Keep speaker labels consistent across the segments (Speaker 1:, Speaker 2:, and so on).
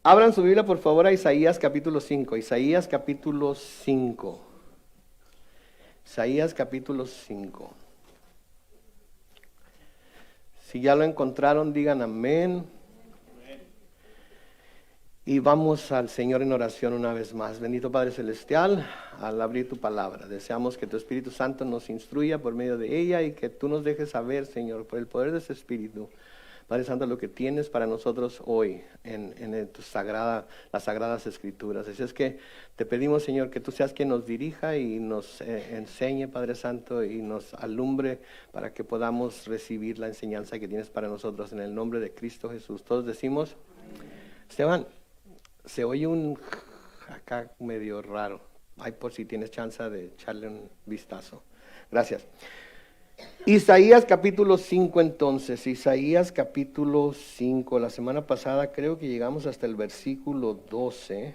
Speaker 1: Abran su Biblia, por favor, a Isaías capítulo 5. Isaías capítulo 5. Isaías capítulo 5. Si ya lo encontraron, digan amén. Y vamos al Señor en oración una vez más. Bendito Padre Celestial, al abrir tu palabra, deseamos que tu Espíritu Santo nos instruya por medio de ella y que tú nos dejes saber, Señor, por el poder de ese Espíritu, Padre Santo, lo que tienes para nosotros hoy en las sagradas Escrituras. Así es que te pedimos, Señor, que tú seas quien nos dirija y nos enseñe, Padre Santo, y nos alumbre para que podamos recibir la enseñanza que tienes para nosotros en el nombre de Cristo Jesús. Todos decimos, Esteban, se oye un acá medio raro. Ay, por si tienes chance de echarle un vistazo. Gracias. Isaías capítulo 5 entonces, Isaías capítulo 5. La semana pasada creo que llegamos hasta el versículo 12.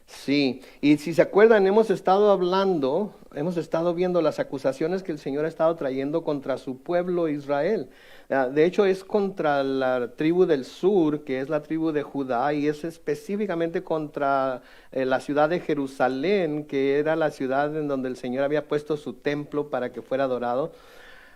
Speaker 1: Sí, y si se acuerdan, hemos estado viendo las acusaciones que el Señor ha estado trayendo contra su pueblo Israel. De hecho, es contra la tribu del sur, que es la tribu de Judá, y es específicamente contra la ciudad de Jerusalén, que era la ciudad en donde el Señor había puesto su templo para que fuera adorado.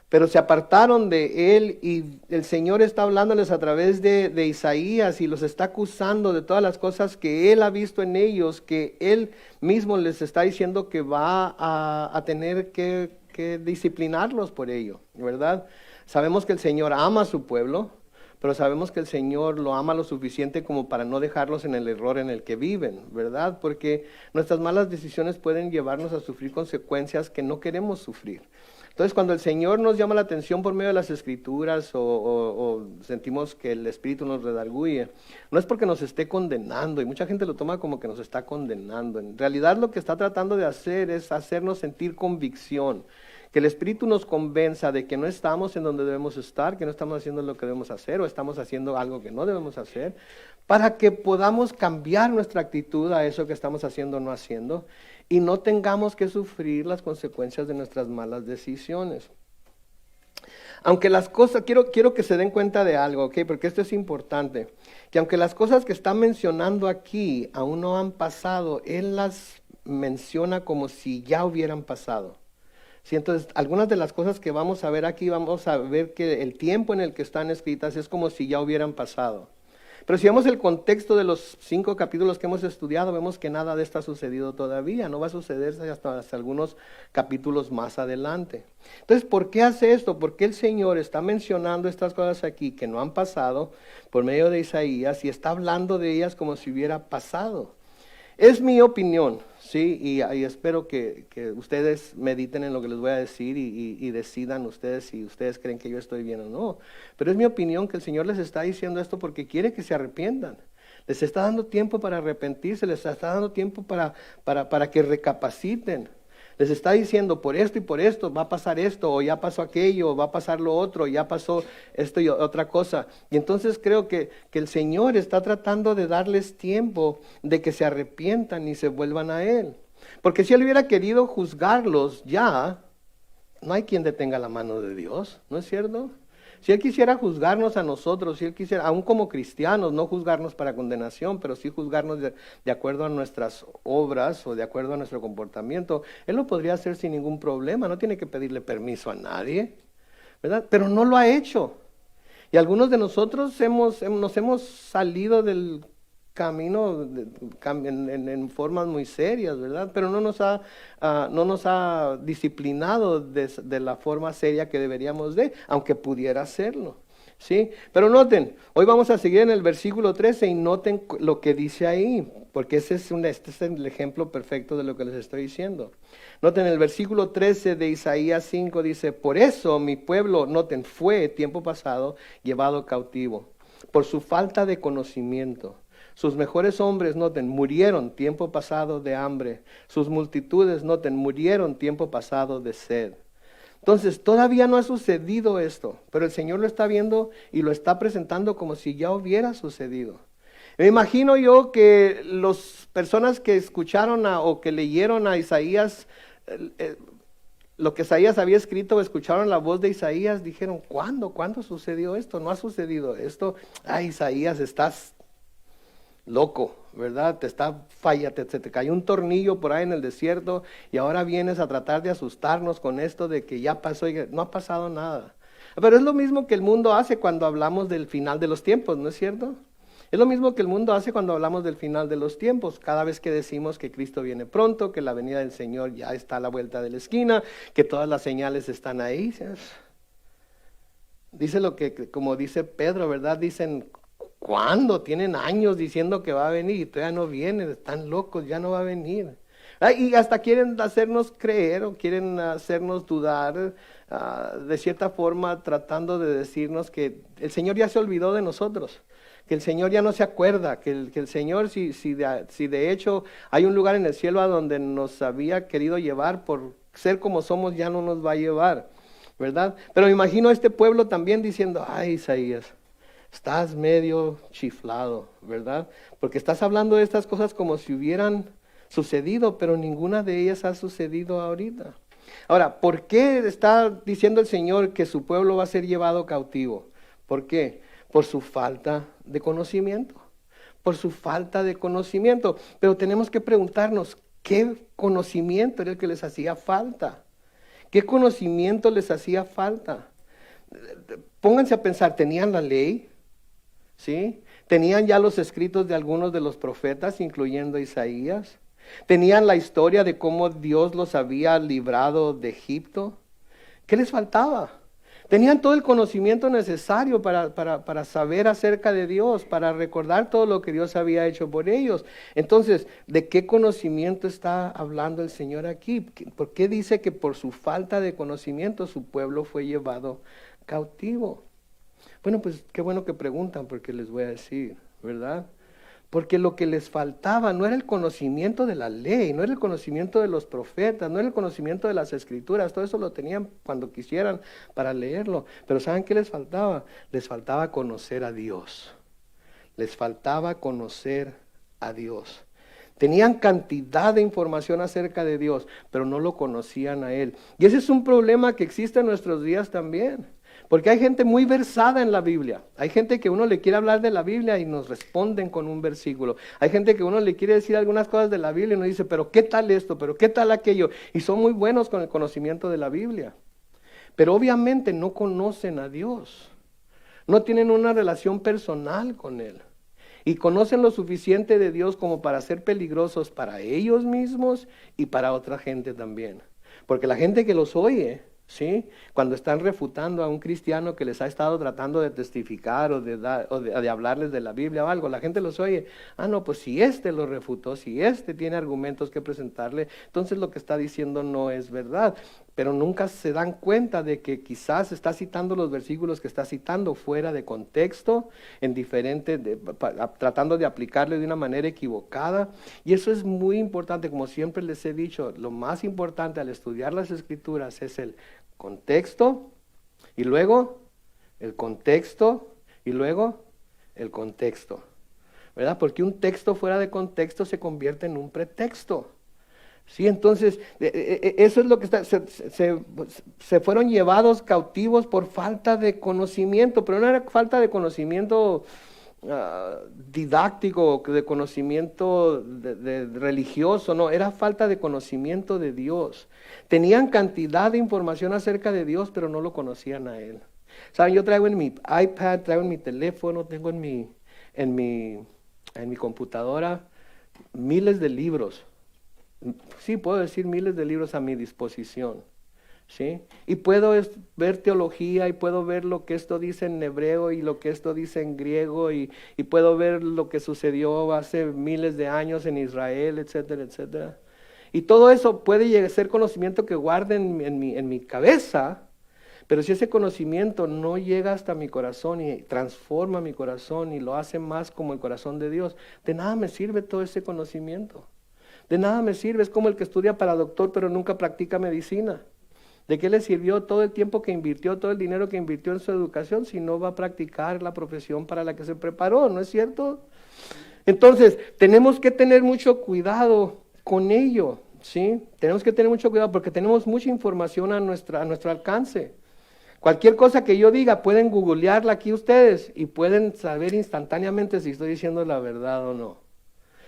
Speaker 1: Pero se apartaron de él y el Señor está hablándoles a través de Isaías y los está acusando de todas las cosas que él ha visto en ellos, que él mismo les está diciendo que va a tener que disciplinarlos por ello, ¿verdad? Sabemos que el Señor ama a su pueblo, pero sabemos que el Señor lo ama lo suficiente como para no dejarlos en el error en el que viven, ¿verdad? Porque nuestras malas decisiones pueden llevarnos a sufrir consecuencias que no queremos sufrir. Entonces, cuando el Señor nos llama la atención por medio de las Escrituras o sentimos que el Espíritu nos redarguye, no es porque nos esté condenando, y mucha gente lo toma como que nos está condenando. En realidad lo que está tratando de hacer es hacernos sentir convicción, que el Espíritu nos convenza de que no estamos en donde debemos estar, que no estamos haciendo lo que debemos hacer o estamos haciendo algo que no debemos hacer, para que podamos cambiar nuestra actitud a eso que estamos haciendo o no haciendo y no tengamos que sufrir las consecuencias de nuestras malas decisiones. Aunque las cosas, quiero que se den cuenta de algo, ¿ok? Porque esto es importante, que aunque las cosas que está mencionando aquí aún no han pasado, Él las menciona como si ya hubieran pasado. Sí, entonces, algunas de las cosas que vamos a ver aquí, vamos a ver que el tiempo en el que están escritas es como si ya hubieran pasado. Pero si vemos el contexto de los 5 capítulos que hemos estudiado, vemos que nada de esto ha sucedido todavía, no va a suceder hasta algunos capítulos más adelante. Entonces, ¿por qué hace esto? ¿Por qué el Señor está mencionando estas cosas aquí que no han pasado por medio de Isaías y está hablando de ellas como si hubiera pasado? Es mi opinión, ¿sí? Y espero que ustedes mediten en lo que les voy a decir y decidan ustedes si ustedes creen que yo estoy bien o no. Pero es mi opinión que el Señor les está diciendo esto porque quiere que se arrepientan. Les está dando tiempo para arrepentirse, les está dando tiempo para que recapaciten. Les está diciendo por esto y por esto va a pasar esto, o ya pasó aquello, o va a pasar lo otro, ya pasó esto y otra cosa. Y entonces creo que el Señor está tratando de darles tiempo de que se arrepientan y se vuelvan a Él. Porque si Él hubiera querido juzgarlos ya, no hay quien detenga la mano de Dios, ¿no es cierto? Si Él quisiera juzgarnos a nosotros, si Él quisiera, aún como cristianos, no juzgarnos para condenación, pero sí juzgarnos de acuerdo a nuestras obras o de acuerdo a nuestro comportamiento, Él lo podría hacer sin ningún problema, no tiene que pedirle permiso a nadie, ¿verdad? Pero no lo ha hecho. Y algunos de nosotros nos hemos salido del camino en formas muy serias, ¿verdad? Pero no nos ha disciplinado de la forma seria que deberíamos aunque pudiera hacerlo, ¿sí? Pero noten, hoy vamos a seguir en el versículo 13 y noten lo que dice ahí, porque este es el ejemplo perfecto de lo que les estoy diciendo. Noten, el versículo 13 de Isaías 5 dice, por eso mi pueblo, noten, fue tiempo pasado llevado cautivo, por su falta de conocimiento. Sus mejores hombres, noten, murieron tiempo pasado de hambre. Sus multitudes, noten, murieron tiempo pasado de sed. Entonces, todavía no ha sucedido esto, pero el Señor lo está viendo y lo está presentando como si ya hubiera sucedido. Me imagino yo que las personas que escucharon o que leyeron a Isaías lo que Isaías había escrito, escucharon la voz de Isaías, dijeron, ¿cuándo? ¿Cuándo sucedió esto? No ha sucedido esto. Ay, Isaías, estás loco, ¿verdad? Se te cayó un tornillo por ahí en el desierto y ahora vienes a tratar de asustarnos con esto de que ya pasó y no ha pasado nada. Pero es lo mismo que el mundo hace cuando hablamos del final de los tiempos, ¿no es cierto? Es lo mismo que el mundo hace cuando hablamos del final de los tiempos. Cada vez que decimos que Cristo viene pronto, que la venida del Señor ya está a la vuelta de la esquina, que todas las señales están ahí. Dice lo que, como dice Pedro, ¿verdad? Dicen, ¿cuándo? Tienen años diciendo que va a venir y todavía no viene, están locos, ya no va a venir. Y hasta quieren hacernos creer o quieren hacernos dudar, de cierta forma tratando de decirnos que el Señor ya se olvidó de nosotros, que el Señor ya no se acuerda, que el Señor si de hecho hay un lugar en el cielo a donde nos había querido llevar por ser como somos, ya no nos va a llevar, ¿verdad? Pero me imagino a este pueblo también diciendo, ay, Isaías, estás medio chiflado, ¿verdad? Porque estás hablando de estas cosas como si hubieran sucedido, pero ninguna de ellas ha sucedido ahorita. Ahora, ¿por qué está diciendo el Señor que su pueblo va a ser llevado cautivo? ¿Por qué? Por su falta de conocimiento. Por su falta de conocimiento. Pero tenemos que preguntarnos, ¿qué conocimiento era el que les hacía falta? ¿Qué conocimiento les hacía falta? Pónganse a pensar, ¿tenían la ley? ¿Sí? ¿Tenían ya los escritos de algunos de los profetas, incluyendo Isaías? ¿Tenían la historia de cómo Dios los había librado de Egipto? ¿Qué les faltaba? Tenían todo el conocimiento necesario para saber acerca de Dios, para recordar todo lo que Dios había hecho por ellos. Entonces, ¿de qué conocimiento está hablando el Señor aquí? ¿Por qué dice que por su falta de conocimiento su pueblo fue llevado cautivo? Bueno, pues qué bueno que preguntan, porque les voy a decir, ¿verdad? Porque lo que les faltaba no era el conocimiento de la ley, no era el conocimiento de los profetas, no era el conocimiento de las escrituras, todo eso lo tenían cuando quisieran para leerlo. Pero ¿saben qué les faltaba? Les faltaba conocer a Dios. Les faltaba conocer a Dios. Tenían cantidad de información acerca de Dios, pero no lo conocían a Él. Y ese es un problema que existe en nuestros días también. Porque hay gente muy versada en la Biblia. Hay gente que uno le quiere hablar de la Biblia y nos responden con un versículo. Hay gente que uno le quiere decir algunas cosas de la Biblia y nos dice, pero ¿qué tal esto? ¿Pero qué tal aquello? Y son muy buenos con el conocimiento de la Biblia. Pero obviamente no conocen a Dios. No tienen una relación personal con Él. Y conocen lo suficiente de Dios como para ser peligrosos para ellos mismos y para otra gente también. Porque la gente que los oye, ¿sí? Cuando están refutando a un cristiano que les ha estado tratando de testificar o de hablarles de la Biblia o algo, la gente los oye, no, pues si este lo refutó, si este tiene argumentos que presentarle, entonces lo que está diciendo no es verdad. Pero nunca se dan cuenta de que quizás está citando los versículos que está citando fuera de contexto, tratando de aplicarle de una manera equivocada. Y eso es muy importante, como siempre les he dicho, lo más importante al estudiar las Escrituras es el contexto, y luego el contexto, y luego el contexto, ¿verdad? Porque un texto fuera de contexto se convierte en un pretexto. Sí, entonces, eso es lo que está, se fueron llevados cautivos por falta de conocimiento, pero no era falta de conocimiento didáctico, de conocimiento de religioso, no, era falta de conocimiento de Dios. Tenían cantidad de información acerca de Dios, pero no lo conocían a Él. Saben, yo traigo en mi iPad, traigo en mi teléfono, tengo en mi computadora miles de libros. Sí, puedo decir miles de libros a mi disposición, ¿sí? Y puedo ver teología y puedo ver lo que esto dice en hebreo y lo que esto dice en griego y puedo ver lo que sucedió hace miles de años en Israel, etcétera, etcétera. Y todo eso puede llegar a ser conocimiento que guarde en mi cabeza, pero si ese conocimiento no llega hasta mi corazón y transforma mi corazón y lo hace más como el corazón de Dios, de nada me sirve todo ese conocimiento. De nada me sirve, es como el que estudia para doctor pero nunca practica medicina. ¿De qué le sirvió todo el tiempo que invirtió, todo el dinero que invirtió en su educación si no va a practicar la profesión para la que se preparó? ¿No es cierto? Entonces, tenemos que tener mucho cuidado con ello, Sí, tenemos que tener mucho cuidado porque tenemos mucha información a nuestro alcance. Cualquier cosa que yo diga, pueden googlearla aquí ustedes y pueden saber instantáneamente si estoy diciendo la verdad o no.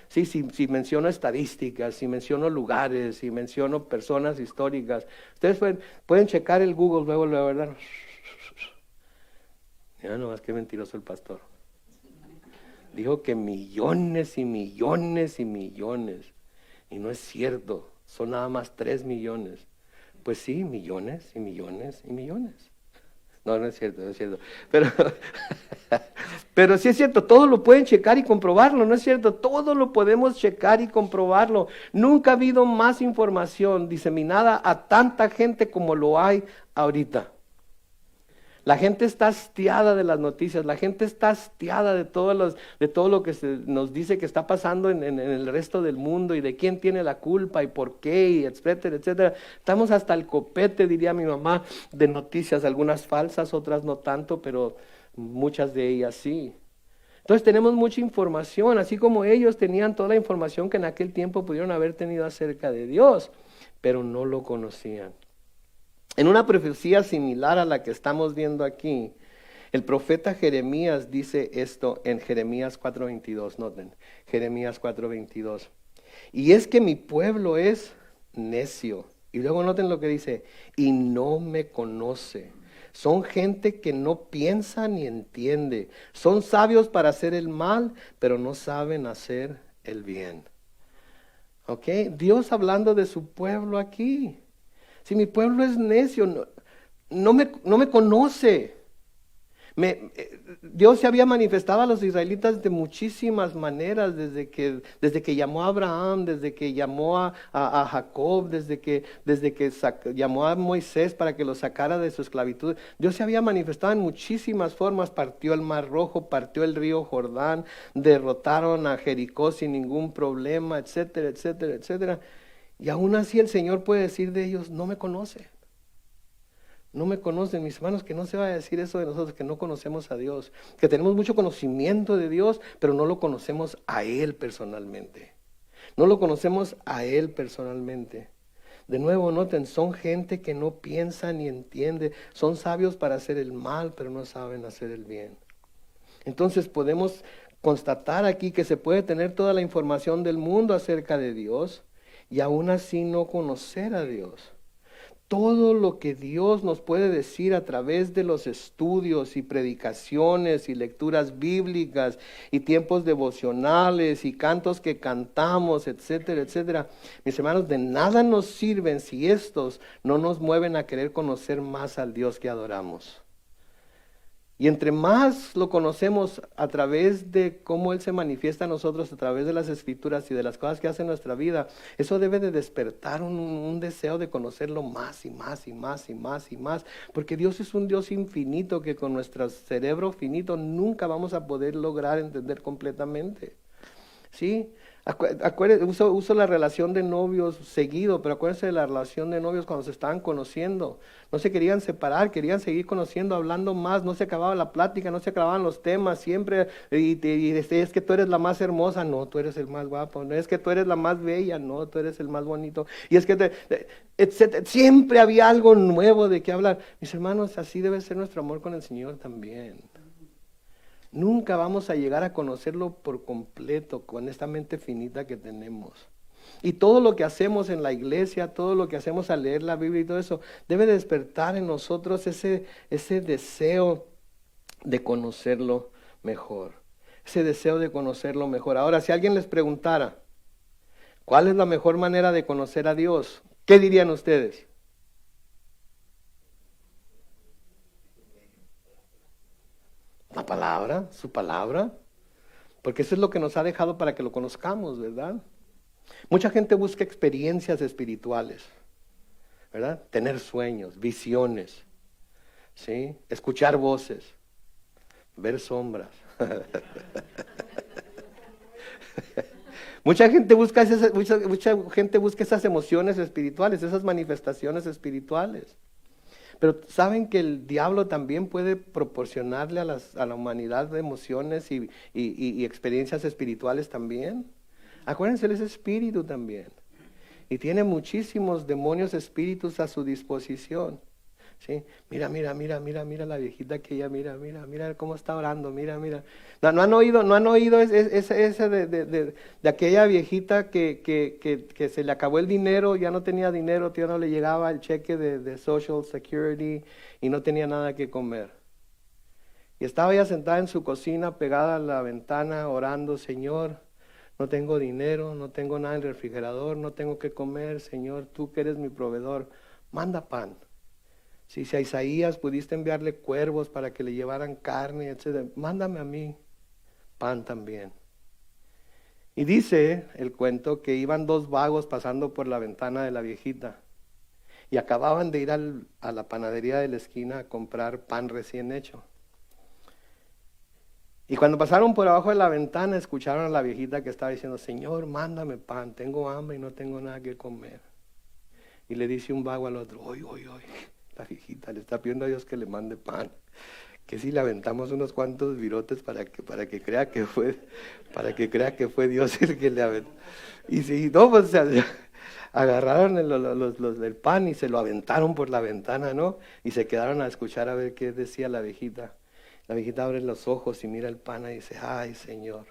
Speaker 1: Sí, si menciono estadísticas, si menciono lugares, si menciono personas históricas, ustedes pueden checar el Google luego, la verdad. Ya no más que mentiroso el pastor. Dijo que millones y millones y millones. Y no es cierto, son nada más 3 millones. Pues sí, millones y millones y millones. No, no es cierto, no es cierto. Pero, pero sí es cierto, todo lo pueden checar y comprobarlo, ¿no es cierto? Todo lo podemos checar y comprobarlo. Nunca ha habido más información diseminada a tanta gente como lo hay ahorita. La gente está hastiada de las noticias, la gente está hastiada de todo lo que se nos dice que está pasando en el resto del mundo y de quién tiene la culpa y por qué, y etcétera, etcétera. Estamos hasta el copete, diría mi mamá, de noticias, algunas falsas, otras no tanto, pero muchas de ellas sí. Entonces tenemos mucha información, así como ellos tenían toda la información que en aquel tiempo pudieron haber tenido acerca de Dios, pero no lo conocían. En una profecía similar a la que estamos viendo aquí, el profeta Jeremías dice esto en Jeremías 4:22, noten, Jeremías 4:22. Y es que mi pueblo es necio. Y luego noten lo que dice, y no me conoce. Son gente que no piensa ni entiende. Son sabios para hacer el mal, pero no saben hacer el bien. ¿Ok? Dios hablando de su pueblo aquí. Si mi pueblo es necio, no me conoce. Dios se había manifestado a los israelitas de muchísimas maneras, desde que llamó a Abraham, desde que llamó a Jacob, desde que llamó a Moisés para que lo sacara de su esclavitud. Dios se había manifestado en muchísimas formas, partió el Mar Rojo, partió el río Jordán, derrotaron a Jericó sin ningún problema, etcétera, etcétera, etcétera. Y aún así el Señor puede decir de ellos, no me conocen. No me conocen, mis hermanos, que no se vaya a decir eso de nosotros, que no conocemos a Dios. Que tenemos mucho conocimiento de Dios, pero no lo conocemos a Él personalmente. No lo conocemos a Él personalmente. De nuevo, noten, son gente que no piensa ni entiende. Son sabios para hacer el mal, pero no saben hacer el bien. Entonces podemos constatar aquí que se puede tener toda la información del mundo acerca de Dios, y aún así no conocer a Dios. Todo lo que Dios nos puede decir a través de los estudios y predicaciones y lecturas bíblicas y tiempos devocionales y cantos que cantamos, etcétera, etcétera. Mis hermanos, de nada nos sirven si estos no nos mueven a querer conocer más al Dios que adoramos. Y entre más lo conocemos a través de cómo Él se manifiesta a nosotros, a través de las Escrituras y de las cosas que hace en nuestra vida, eso debe de despertar un deseo de conocerlo más y más y más y más y más, porque Dios es un Dios infinito que con nuestro cerebro finito nunca vamos a poder lograr entender completamente. ¿Sí? Uso la relación de novios seguido, pero acuérdense de la relación de novios cuando se estaban conociendo. No se querían separar, querían seguir conociendo, hablando más, no se acababa la plática, no se acababan los temas, siempre, es que tú eres la más hermosa, no, tú eres el más guapo, no es que tú eres la más bella, no, tú eres el más bonito, y es que, etcétera. Siempre había algo nuevo de qué hablar. Mis hermanos, así debe ser nuestro amor con el Señor también. Nunca vamos a llegar a conocerlo por completo con esta mente finita que tenemos. Y todo lo que hacemos en la iglesia, todo lo que hacemos al leer la Biblia y todo eso, debe despertar en nosotros ese deseo de conocerlo mejor. Ese deseo de conocerlo mejor. Ahora, si alguien les preguntara, ¿cuál es la mejor manera de conocer a Dios? ¿Qué dirían ustedes? La palabra, su palabra, porque eso es lo que nos ha dejado para que lo conozcamos, ¿verdad? Mucha gente busca experiencias espirituales, ¿verdad? Tener sueños, visiones, ¿sí? Escuchar voces, ver sombras. Mucha gente busca esas emociones espirituales, esas manifestaciones espirituales. Pero saben que el diablo también puede proporcionarle a la humanidad de emociones y experiencias espirituales también. Acuérdense, él es espíritu también. y tiene muchísimos demonios, espíritus a su disposición. ¿Sí? Mira la viejita que ella, mira cómo está orando, mira. No han oído ese de aquella viejita que se le acabó el dinero, ya no tenía dinero, ya no le llegaba el cheque de Social Security y no tenía nada que comer. Y estaba ella sentada en su cocina, pegada a la ventana, orando: Señor, no tengo dinero, no tengo nada en el refrigerador, no tengo que comer, Señor, tú que eres mi proveedor, manda pan. Si a Isaías pudiste enviarle cuervos para que le llevaran carne, etc., mándame a mí pan también. Y dice el cuento que iban dos vagos pasando por la ventana de la viejita y acababan de ir a la panadería de la esquina a comprar pan recién hecho. Y cuando pasaron por abajo de la ventana, escucharon a la viejita que estaba diciendo: Señor, mándame pan, tengo hambre y no tengo nada que comer. Y le dice un vago al otro: oye, la viejita le está pidiendo a Dios que le mande pan, que si le aventamos unos cuantos virotes para que crea que fue Dios el que le aventó. Y si no, pues agarraron el pan y se lo aventaron por la ventana, ¿no? Y se quedaron a escuchar a ver qué decía la viejita. La viejita abre los ojos y mira el pan y dice: ay, Señor,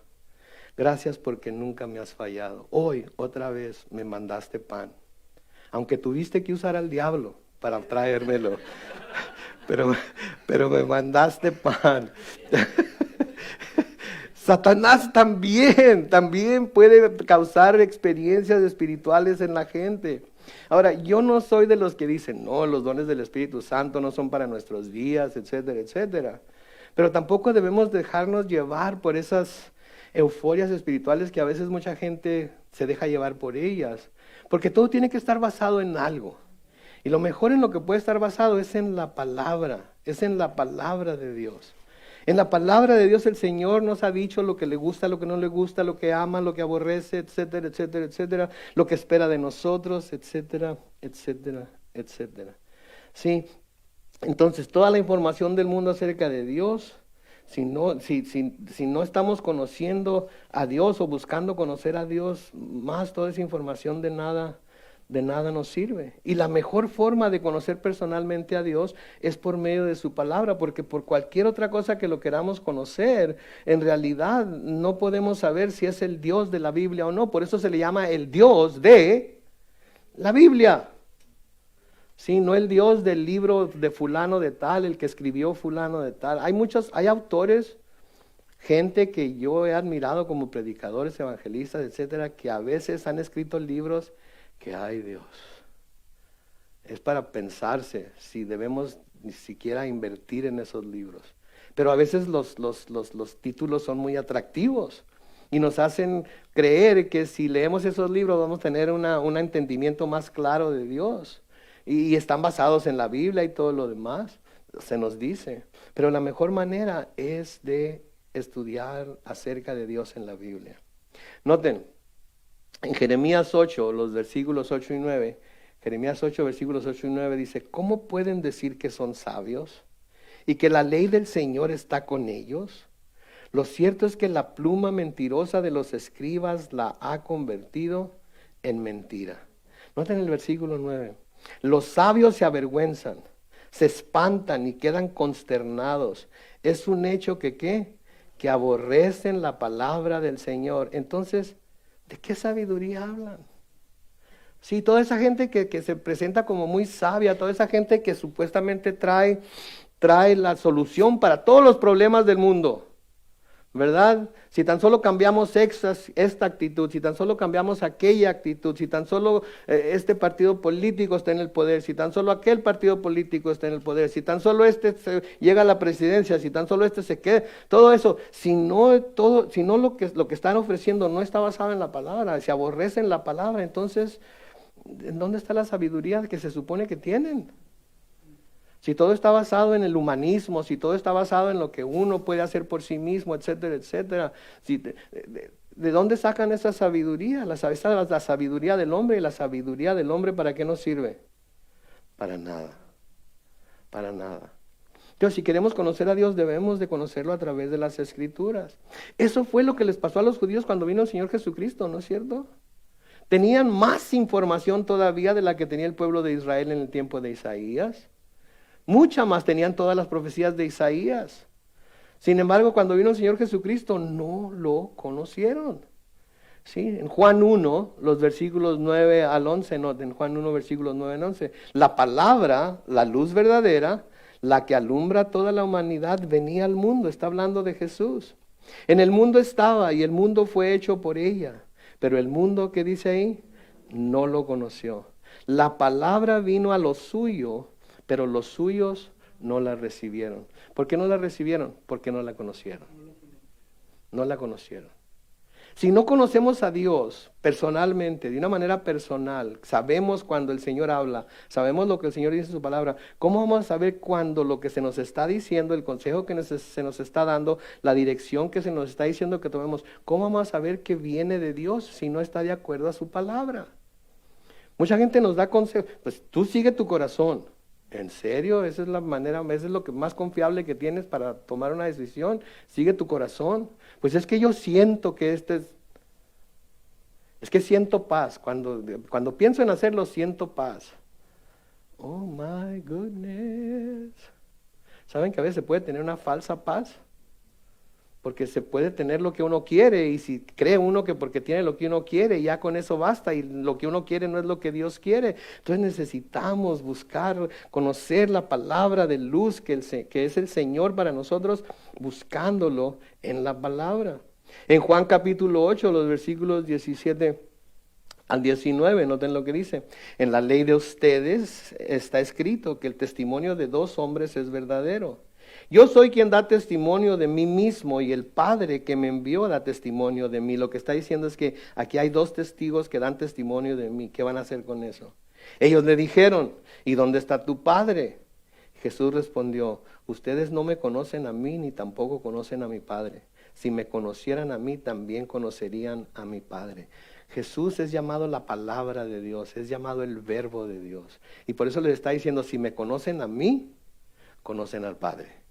Speaker 1: gracias porque nunca me has fallado. Hoy otra vez me mandaste pan, aunque tuviste que usar al diablo para traérmelo, pero me mandaste pan. Satanás también puede causar experiencias espirituales en la gente. Ahora, yo no soy de los que dicen: no, los dones del Espíritu Santo no son para nuestros días, etcétera, etcétera. Pero tampoco debemos dejarnos llevar por esas euforias espirituales que a veces mucha gente se deja llevar por ellas. Porque todo tiene que estar basado en algo. Y lo mejor en lo que puede estar basado es en la palabra, de Dios. En la palabra de Dios el Señor nos ha dicho lo que le gusta, lo que no le gusta, lo que ama, lo que aborrece, etcétera, etcétera, etcétera, lo que espera de nosotros, etcétera, etcétera, etcétera. Sí, entonces toda la información del mundo acerca de Dios, si no estamos conociendo a Dios o buscando conocer a Dios más, toda esa información de nada nos sirve. Y la mejor forma de conocer personalmente a Dios es por medio de su palabra, porque por cualquier otra cosa que lo queramos conocer, en realidad no podemos saber si es el Dios de la Biblia o no. Por eso se le llama el Dios de la Biblia. Sí, no el Dios del libro de fulano de tal, el que escribió fulano de tal. Hay autores, gente que yo he admirado como predicadores, evangelistas, etcétera, que a veces han escrito libros que, ay Dios, es para pensarse si debemos ni siquiera invertir en esos libros. Pero a veces los títulos son muy atractivos y nos hacen creer que si leemos esos libros vamos a tener un entendimiento más claro de Dios. Y están basados en la Biblia y todo lo demás, se nos dice. Pero la mejor manera es de estudiar acerca de Dios en la Biblia. Noten, en Jeremías 8, los versículos 8 y 9, Jeremías 8, versículos 8 y 9 dice: ¿cómo pueden decir que son sabios y que la ley del Señor está con ellos? Lo cierto es que la pluma mentirosa de los escribas la ha convertido en mentira. Noten el versículo 9. Los sabios se avergüenzan, se espantan y quedan consternados. Es un hecho que ¿qué? Que aborrecen la palabra del Señor. Entonces, ¿de qué sabiduría hablan? Sí, toda esa gente que se presenta como muy sabia, toda esa gente que supuestamente trae la solución para todos los problemas del mundo, ¿verdad? Si tan solo cambiamos esta actitud, si tan solo cambiamos aquella actitud, si tan solo este partido político está en el poder, si tan solo aquel partido político está en el poder, si tan solo llega a la presidencia, si tan solo se queda, todo eso, si no lo que están ofreciendo no está basado en la palabra, si aborrecen la palabra, entonces, ¿en dónde está la sabiduría que se supone que tienen? Si todo está basado en el humanismo, si todo está basado en lo que uno puede hacer por sí mismo, etcétera, etcétera, ¿de dónde sacan esa sabiduría? La sabiduría del hombre, y la sabiduría del hombre, ¿para qué nos sirve? Para nada, para nada. Entonces, si queremos conocer a Dios, debemos de conocerlo a través de las Escrituras. Eso fue lo que les pasó a los judíos cuando vino el Señor Jesucristo, ¿no es cierto? Tenían más información todavía de la que tenía el pueblo de Israel en el tiempo de Isaías. Mucha más tenían todas las profecías de Isaías. Sin embargo, cuando vino el Señor Jesucristo, no lo conocieron. Sí, en Juan 1, los versículos 9 al 11, no, en Juan 1, versículos 9 al 11, la palabra, la luz verdadera, la que alumbra toda la humanidad, venía al mundo. Está hablando de Jesús. En el mundo estaba y el mundo fue hecho por ella. Pero el mundo, ¿qué dice ahí? No lo conoció. La palabra vino a lo suyo, pero los suyos no la recibieron. ¿Por qué no la recibieron? Porque no la conocieron. No la conocieron. Si no conocemos a Dios personalmente, de una manera personal, sabemos cuando el Señor habla, sabemos lo que el Señor dice en su palabra, ¿cómo vamos a saber cuando lo que se nos está diciendo, el consejo que se nos está dando, la dirección que se nos está diciendo que tomemos, cómo vamos a saber que viene de Dios si no está de acuerdo a su palabra? Mucha gente nos da consejos, pues tú sigue tu corazón. ¿En serio? Esa es la manera, esa es lo que más confiable que tienes para tomar una decisión. Sigue tu corazón. Pues es que yo siento que es que siento paz. Cuando pienso en hacerlo, siento paz. Oh my goodness. ¿Saben que a veces se puede tener una falsa paz? Porque se puede tener lo que uno quiere, y si cree uno que porque tiene lo que uno quiere, ya con eso basta, y lo que uno quiere no es lo que Dios quiere. Entonces necesitamos buscar, conocer la palabra de luz que es el Señor para nosotros, buscándolo en la palabra. En Juan capítulo 8, los versículos 17 al 19, noten lo que dice. En la ley de ustedes está escrito que el testimonio de dos hombres es verdadero. Yo soy quien da testimonio de mí mismo, y el Padre que me envió da testimonio de mí. Lo que está diciendo es que aquí hay dos testigos que dan testimonio de mí. ¿Qué van a hacer con eso? Ellos le dijeron, ¿y dónde está tu Padre? Jesús respondió, ustedes no me conocen a mí ni tampoco conocen a mi Padre. Si me conocieran a mí, también conocerían a mi Padre. Jesús es llamado la palabra de Dios, es llamado el verbo de Dios. Y por eso les está diciendo, si me conocen a mí, conocen al Padre.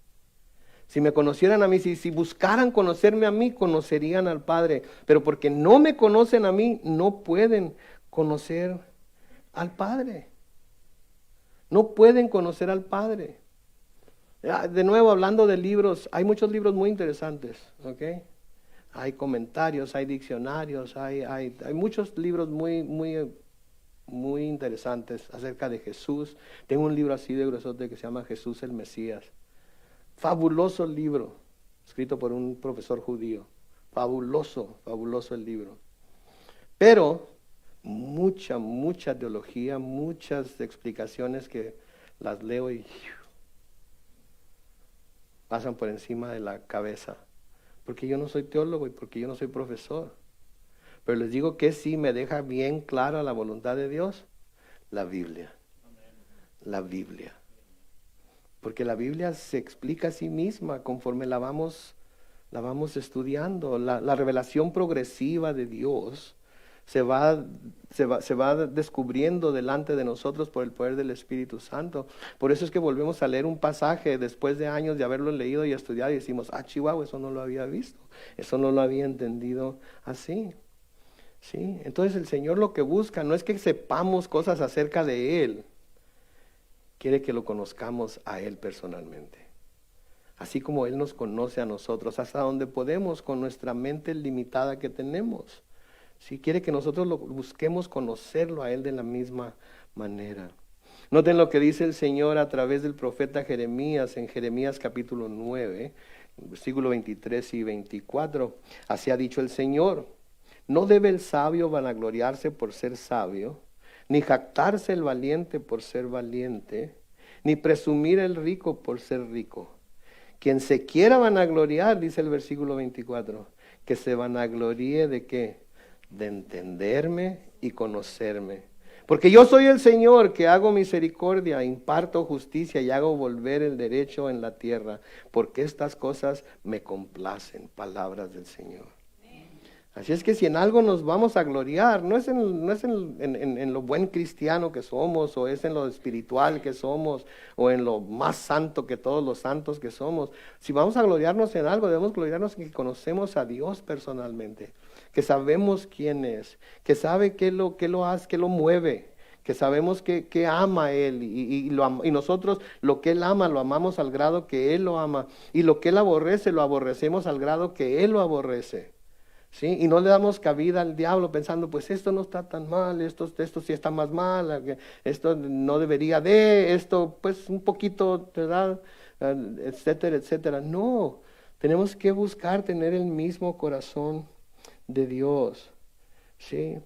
Speaker 1: Si me conocieran a mí, si buscaran conocerme a mí, conocerían al Padre. Pero porque no me conocen a mí, no pueden conocer al Padre. No pueden conocer al Padre. De nuevo, hablando de libros, hay muchos libros muy interesantes, ¿ok? Hay comentarios, hay diccionarios, hay muchos libros muy interesantes acerca de Jesús. Tengo un libro así de gruesote que se llama Jesús el Mesías. Fabuloso libro, escrito por un profesor judío. Fabuloso el libro. Pero mucha teología, muchas explicaciones que las leo y pasan por encima de la cabeza. Porque yo no soy teólogo y porque yo no soy profesor. Pero les digo que sí me deja bien clara la voluntad de Dios, la Biblia. La Biblia. Porque la Biblia se explica a sí misma conforme la vamos estudiando. La revelación progresiva de Dios se va descubriendo delante de nosotros por el poder del Espíritu Santo. Por eso es que volvemos a leer un pasaje después de años de haberlo leído y estudiado y decimos, Chihuahua, eso no lo había visto, eso no lo había entendido así. ¿Sí? Entonces el Señor lo que busca no es que sepamos cosas acerca de Él, quiere que lo conozcamos a Él personalmente. Así como Él nos conoce a nosotros, hasta donde podemos con nuestra mente limitada que tenemos. Si quiere que nosotros lo busquemos conocerlo a Él de la misma manera. Noten lo que dice el Señor a través del profeta Jeremías, en Jeremías capítulo 9, versículo 23 y 24. Así ha dicho el Señor, no debe el sabio vanagloriarse por ser sabio, ni jactarse el valiente por ser valiente, ni presumir el rico por ser rico. Quien se quiera vanagloriar, dice el versículo 24, que se vanagloríe de ¿qué? De entenderme y conocerme. Porque yo soy el Señor que hago misericordia, imparto justicia y hago volver el derecho en la tierra, porque estas cosas me complacen. Palabras del Señor. Así es que si en algo nos vamos a gloriar, no es en lo buen cristiano que somos, o es en lo espiritual que somos, o en lo más santo que todos los santos que somos. Si vamos a gloriarnos en algo, debemos gloriarnos en que conocemos a Dios personalmente, que sabemos quién es, que sabe qué lo hace, qué lo mueve, que sabemos que ama a Él, y nosotros lo que Él ama lo amamos al grado que Él lo ama, y lo que Él aborrece lo aborrecemos al grado que Él lo aborrece. ¿Sí? Y no le damos cabida al diablo pensando, pues esto no está tan mal, esto sí está más mal, esto no debería esto pues un poquito, ¿verdad? Etcétera, etcétera. No, tenemos que buscar tener el mismo corazón de Dios. ¿Sí?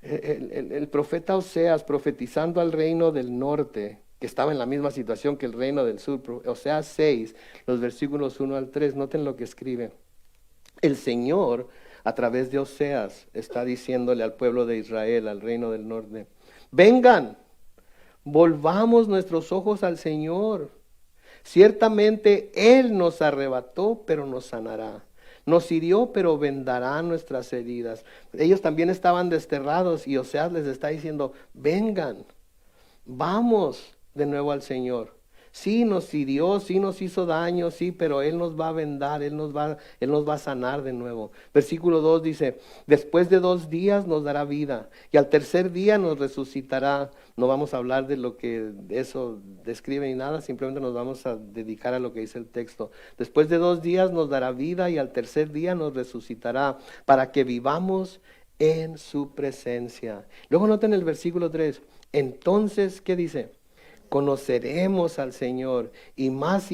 Speaker 1: El profeta Oseas, profetizando al reino del norte, que estaba en la misma situación que el reino del sur, Oseas 6, los versículos 1 al 3, noten lo que escribe. El Señor, a través de Oseas, está diciéndole al pueblo de Israel, al reino del norte: vengan, volvamos nuestros ojos al Señor. Ciertamente Él nos arrebató, pero nos sanará. Nos hirió, pero vendará nuestras heridas. Ellos también estaban desterrados, y Oseas les está diciendo: vengan, vamos de nuevo al Señor. Sí nos hirió, sí nos hizo daño, sí, pero Él nos va a vendar, Él nos va a sanar de nuevo. Versículo 2 dice: después de 2 días nos dará vida, y al tercer día nos resucitará. No vamos a hablar de lo que eso describe ni nada, simplemente nos vamos a dedicar a lo que dice el texto. Después de 2 días nos dará vida, y al tercer día nos resucitará, para que vivamos en su presencia. Luego noten el versículo 3. Entonces, ¿qué dice? Conoceremos al Señor, y más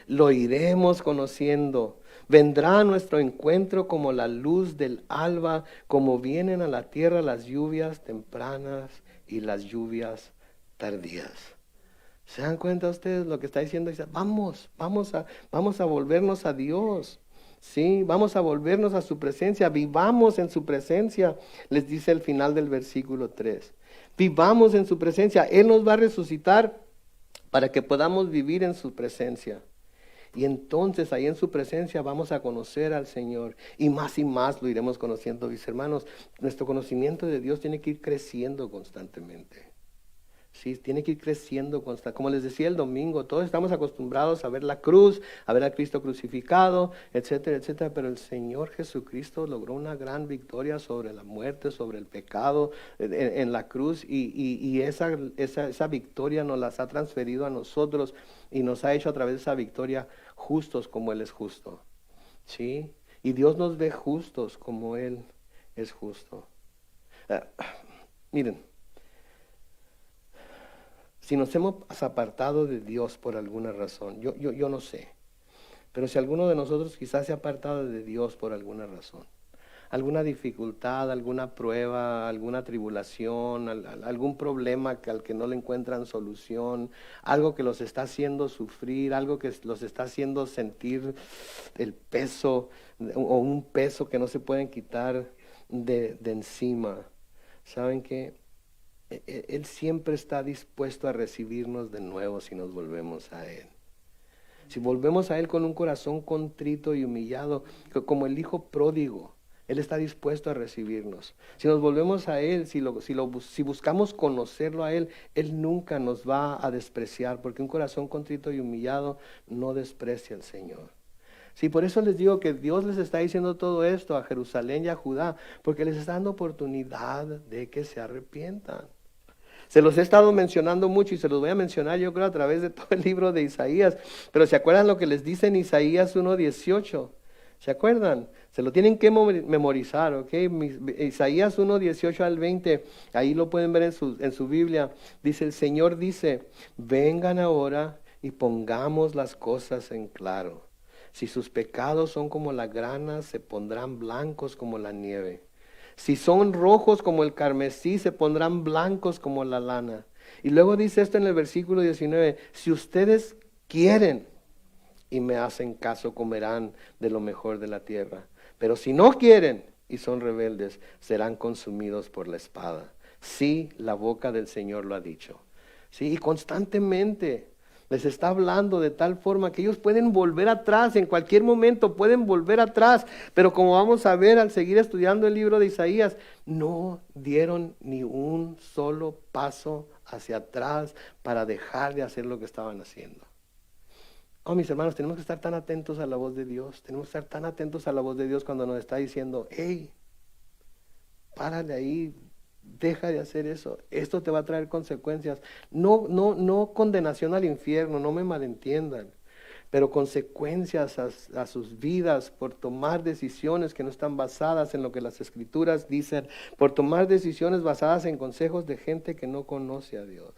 Speaker 1: lo iremos conociendo. Vendrá a nuestro encuentro como la luz del alba, como vienen a la tierra las lluvias tempranas y las lluvias tardías. ¿Se dan cuenta ustedes lo que está diciendo? Dice: vamos a volvernos a Dios. Sí, vamos a volvernos a su presencia, vivamos en su presencia, les dice el final del versículo 3. Vivamos en su presencia. Él nos va a resucitar para que podamos vivir en su presencia. Y entonces ahí en su presencia vamos a conocer al Señor. Y más lo iremos conociendo, mis hermanos. Nuestro conocimiento de Dios tiene que ir creciendo constantemente. Sí, tiene que ir creciendo constantemente. Como les decía el domingo, todos estamos acostumbrados a ver la cruz, a ver a Cristo crucificado, etcétera, etcétera. Pero el Señor Jesucristo logró una gran victoria sobre la muerte, sobre el pecado en la cruz. Y esa victoria nos las ha transferido a nosotros, y nos ha hecho a través de esa victoria justos como Él es justo. ¿Sí? Y Dios nos ve justos como Él es justo. Miren. Si nos hemos apartado de Dios por alguna razón, yo no sé, pero si alguno de nosotros quizás se ha apartado de Dios por alguna razón, alguna dificultad, alguna prueba, alguna tribulación, algún problema al que no le encuentran solución, algo que los está haciendo sufrir, algo que los está haciendo sentir el peso, o un peso que no se pueden quitar de encima, ¿saben qué? Él siempre está dispuesto a recibirnos de nuevo si nos volvemos a Él. Si volvemos a Él con un corazón contrito y humillado, como el hijo pródigo, Él está dispuesto a recibirnos. Si nos volvemos a Él, si buscamos conocerlo a Él, Él nunca nos va a despreciar, porque un corazón contrito y humillado no desprecia al Señor. Sí, por eso les digo que Dios les está diciendo todo esto a Jerusalén y a Judá, porque les está dando oportunidad de que se arrepientan. Se los he estado mencionando mucho, y se los voy a mencionar yo creo a través de todo el libro de Isaías. Pero ¿se acuerdan lo que les dice en Isaías 1:18? ¿Se acuerdan? Se lo tienen que memorizar, ¿ok? Isaías 1:18 al 20, ahí lo pueden ver en su Biblia. Dice: el Señor dice: vengan ahora y pongamos las cosas en claro. Si sus pecados son como la grana, se pondrán blancos como la nieve. Si son rojos como el carmesí, se pondrán blancos como la lana. Y luego dice esto en el versículo 19: si ustedes quieren y me hacen caso, comerán de lo mejor de la tierra. Pero si no quieren y son rebeldes, serán consumidos por la espada. Sí, la boca del Señor lo ha dicho. Sí, y constantemente Les está hablando de tal forma que ellos pueden volver atrás, en cualquier momento pueden volver atrás. Pero como vamos a ver al seguir estudiando el libro de Isaías, no dieron ni un solo paso hacia atrás para dejar de hacer lo que estaban haciendo. Oh, mis hermanos, tenemos que estar tan atentos a la voz de Dios. Tenemos que estar tan atentos a la voz de Dios cuando nos está diciendo, hey, párale ahí, deja de hacer eso. Esto te va a traer consecuencias. No condenación al infierno, no me malentiendan, pero consecuencias a sus vidas por tomar decisiones que no están basadas en lo que las Escrituras dicen, por tomar decisiones basadas en consejos de gente que no conoce a Dios.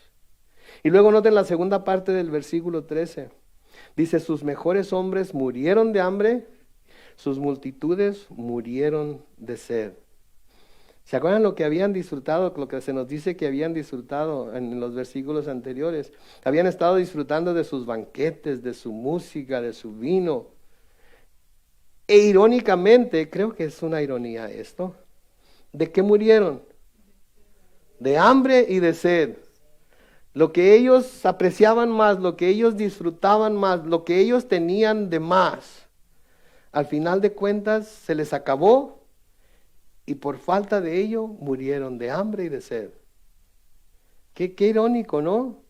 Speaker 1: Y luego noten la segunda parte del versículo 13. Dice, sus mejores hombres murieron de hambre, sus multitudes murieron de sed. ¿Se acuerdan lo que habían disfrutado, lo que se nos dice que habían disfrutado en los versículos anteriores? Habían estado disfrutando de sus banquetes, de su música, de su vino. E irónicamente, creo que es una ironía esto, ¿de qué murieron? De hambre y de sed. Lo que ellos apreciaban más, lo que ellos disfrutaban más, lo que ellos tenían de más, al final de cuentas se les acabó y por falta de ello murieron de hambre y de sed. Qué irónico, ¿no?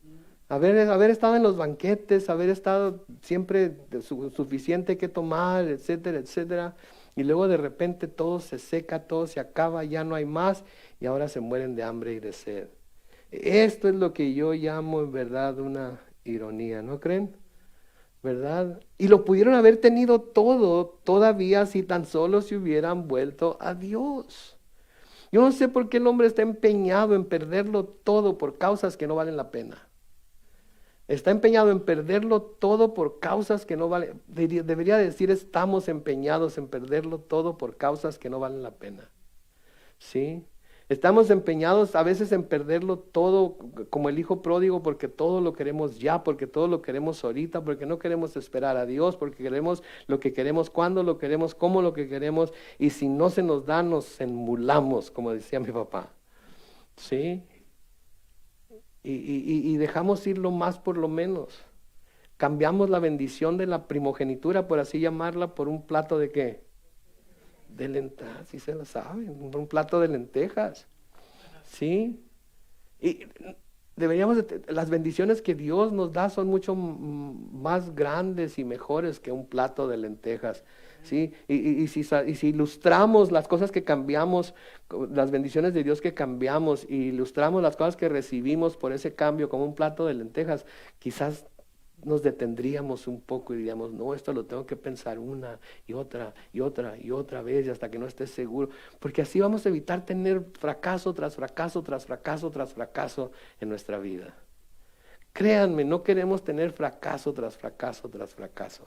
Speaker 1: Haber estado en los banquetes, haber estado siempre suficiente que tomar, etcétera, etcétera, y luego de repente todo se seca, todo se acaba, ya no hay más y ahora se mueren de hambre y de sed. Esto es lo que yo llamo en verdad una ironía, ¿no creen? ¿Verdad? Y lo pudieron haber tenido todo todavía si tan solo se hubieran vuelto a Dios. Yo no sé por qué el hombre está empeñado en perderlo todo por causas que no valen la pena. Está empeñado en perderlo todo por causas que no valen. Debería decir, estamos empeñados en perderlo todo por causas que no valen la pena. ¿Sí? Estamos empeñados a veces en perderlo todo como el hijo pródigo porque todo lo queremos ya, porque todo lo queremos ahorita, porque no queremos esperar a Dios, porque queremos lo que queremos, cuándo lo queremos, cómo lo que queremos, y si no se nos da nos enmulamos, como decía mi papá. ¿Sí? Y dejamos ir lo más por lo menos. Cambiamos la bendición de la primogenitura, por así llamarla, por un plato de ¿qué? De lentejas, sí se lo saben, un plato de lentejas, ¿sí? Y las bendiciones que Dios nos da son mucho más grandes y mejores que un plato de lentejas, ¿sí? Y si ilustramos las cosas que cambiamos, las bendiciones de Dios que cambiamos, y ilustramos las cosas que recibimos por ese cambio como un plato de lentejas, quizás nos detendríamos un poco y diríamos, no, esto lo tengo que pensar una y otra y otra y otra vez y hasta que no esté seguro, porque así vamos a evitar tener fracaso tras fracaso tras fracaso tras fracaso en nuestra vida. Créanme, no queremos tener fracaso tras fracaso tras fracaso.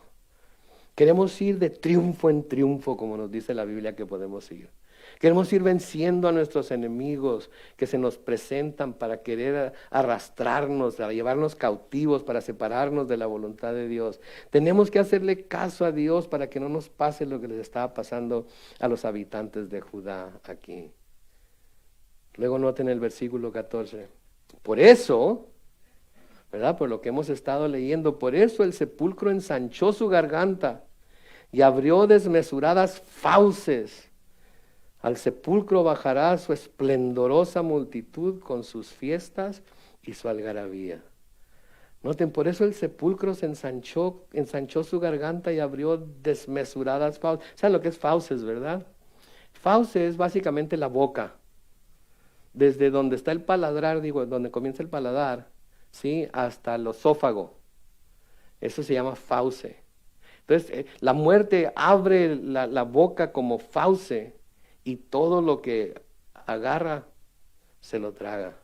Speaker 1: Queremos ir de triunfo en triunfo, como nos dice la Biblia que podemos ir. Queremos ir venciendo a nuestros enemigos que se nos presentan para querer arrastrarnos, para llevarnos cautivos, para separarnos de la voluntad de Dios. Tenemos que hacerle caso a Dios para que no nos pase lo que les estaba pasando a los habitantes de Judá aquí. Luego noten el versículo 14. Por eso, ¿verdad? Por lo que hemos estado leyendo, por eso el sepulcro ensanchó su garganta y abrió desmesuradas fauces. Al sepulcro bajará su esplendorosa multitud con sus fiestas y su algarabía. Noten, por eso el sepulcro se ensanchó su garganta y abrió desmesuradas fauces. ¿Saben lo que es fauces, verdad? Fauces es básicamente la boca. Desde donde está el paladar, donde comienza el paladar, ¿sí? Hasta el esófago. Eso se llama fauce. Entonces, la muerte abre la boca como fauce. Y todo lo que agarra, se lo traga.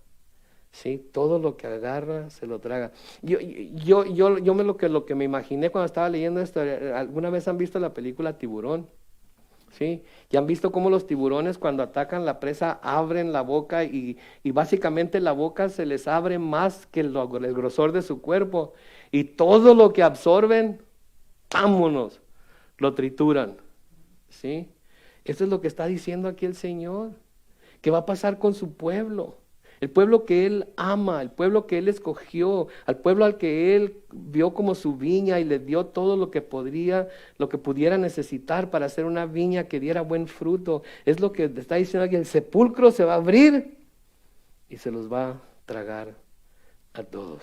Speaker 1: ¿Sí? Todo lo que agarra, se lo traga. Lo que me imaginé cuando estaba leyendo esto, ¿alguna vez han visto la película Tiburón? ¿Sí? Y han visto cómo los tiburones cuando atacan la presa abren la boca y básicamente la boca se les abre más que el grosor de su cuerpo. Y todo lo que absorben, vámonos, lo trituran. ¿Sí? Eso es lo que está diciendo aquí el Señor, que va a pasar con su pueblo. el pueblo que Él ama, el pueblo que Él escogió, al pueblo al que Él vio como su viña y le dio todo lo que pudiera necesitar para hacer una viña que diera buen fruto. Es lo que está diciendo que el sepulcro se va a abrir y se los va a tragar a todos.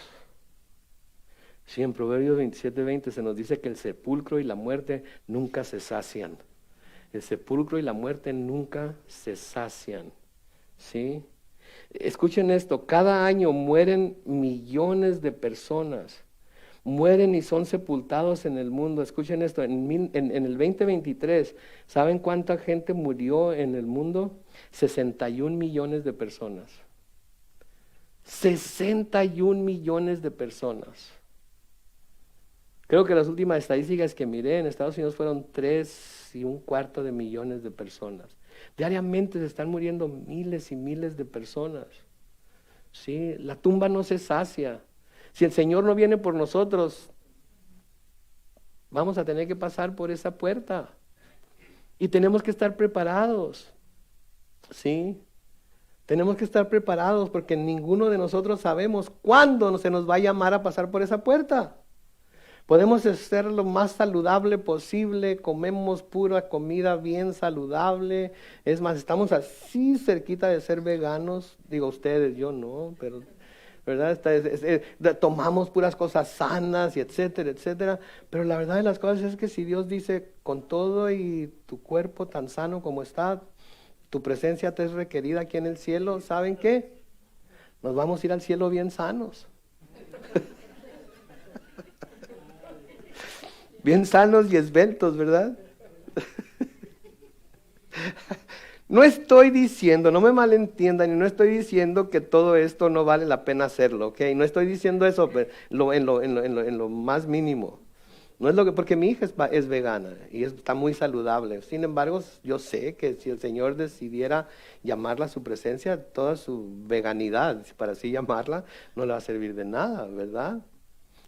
Speaker 1: Sí, en Proverbios 27:20 se nos dice que el sepulcro y la muerte nunca se sacian. El sepulcro y la muerte nunca se sacian. ¿Sí? Escuchen esto, cada año mueren millones de personas. Mueren y son sepultados en el mundo. Escuchen esto, en el 2023, ¿saben cuánta gente murió en el mundo? 61 millones de personas. 61 millones de personas. Creo que las últimas estadísticas que miré en Estados Unidos fueron 3,25 millones de personas. Diariamente se están muriendo miles y miles de personas. Sí, la tumba no se sacia. Si el Señor no viene por nosotros, vamos a tener que pasar por esa puerta. Y tenemos que estar preparados. Sí, tenemos que estar preparados porque ninguno de nosotros sabemos cuándo se nos va a llamar a pasar por esa puerta. Podemos ser lo más saludable posible, comemos pura comida bien saludable. Es más, estamos así cerquita de ser veganos. Digo ustedes, yo no, pero ¿verdad? Tomamos puras cosas sanas y etcétera, etcétera. Pero la verdad de las cosas es que si Dios dice, con todo y tu cuerpo tan sano como está, tu presencia te es requerida aquí en el cielo, ¿saben qué? Nos vamos a ir al cielo bien sanos. Bien sanos y esbeltos, ¿verdad? No estoy diciendo, no me malentiendan, y no estoy diciendo que todo esto no vale la pena hacerlo, ¿ok? No estoy diciendo eso en lo más mínimo. No es porque mi hija es vegana y está muy saludable. Sin embargo, yo sé que si el Señor decidiera llamarla a su presencia, toda su veganidad, para así llamarla, no le va a servir de nada, ¿verdad?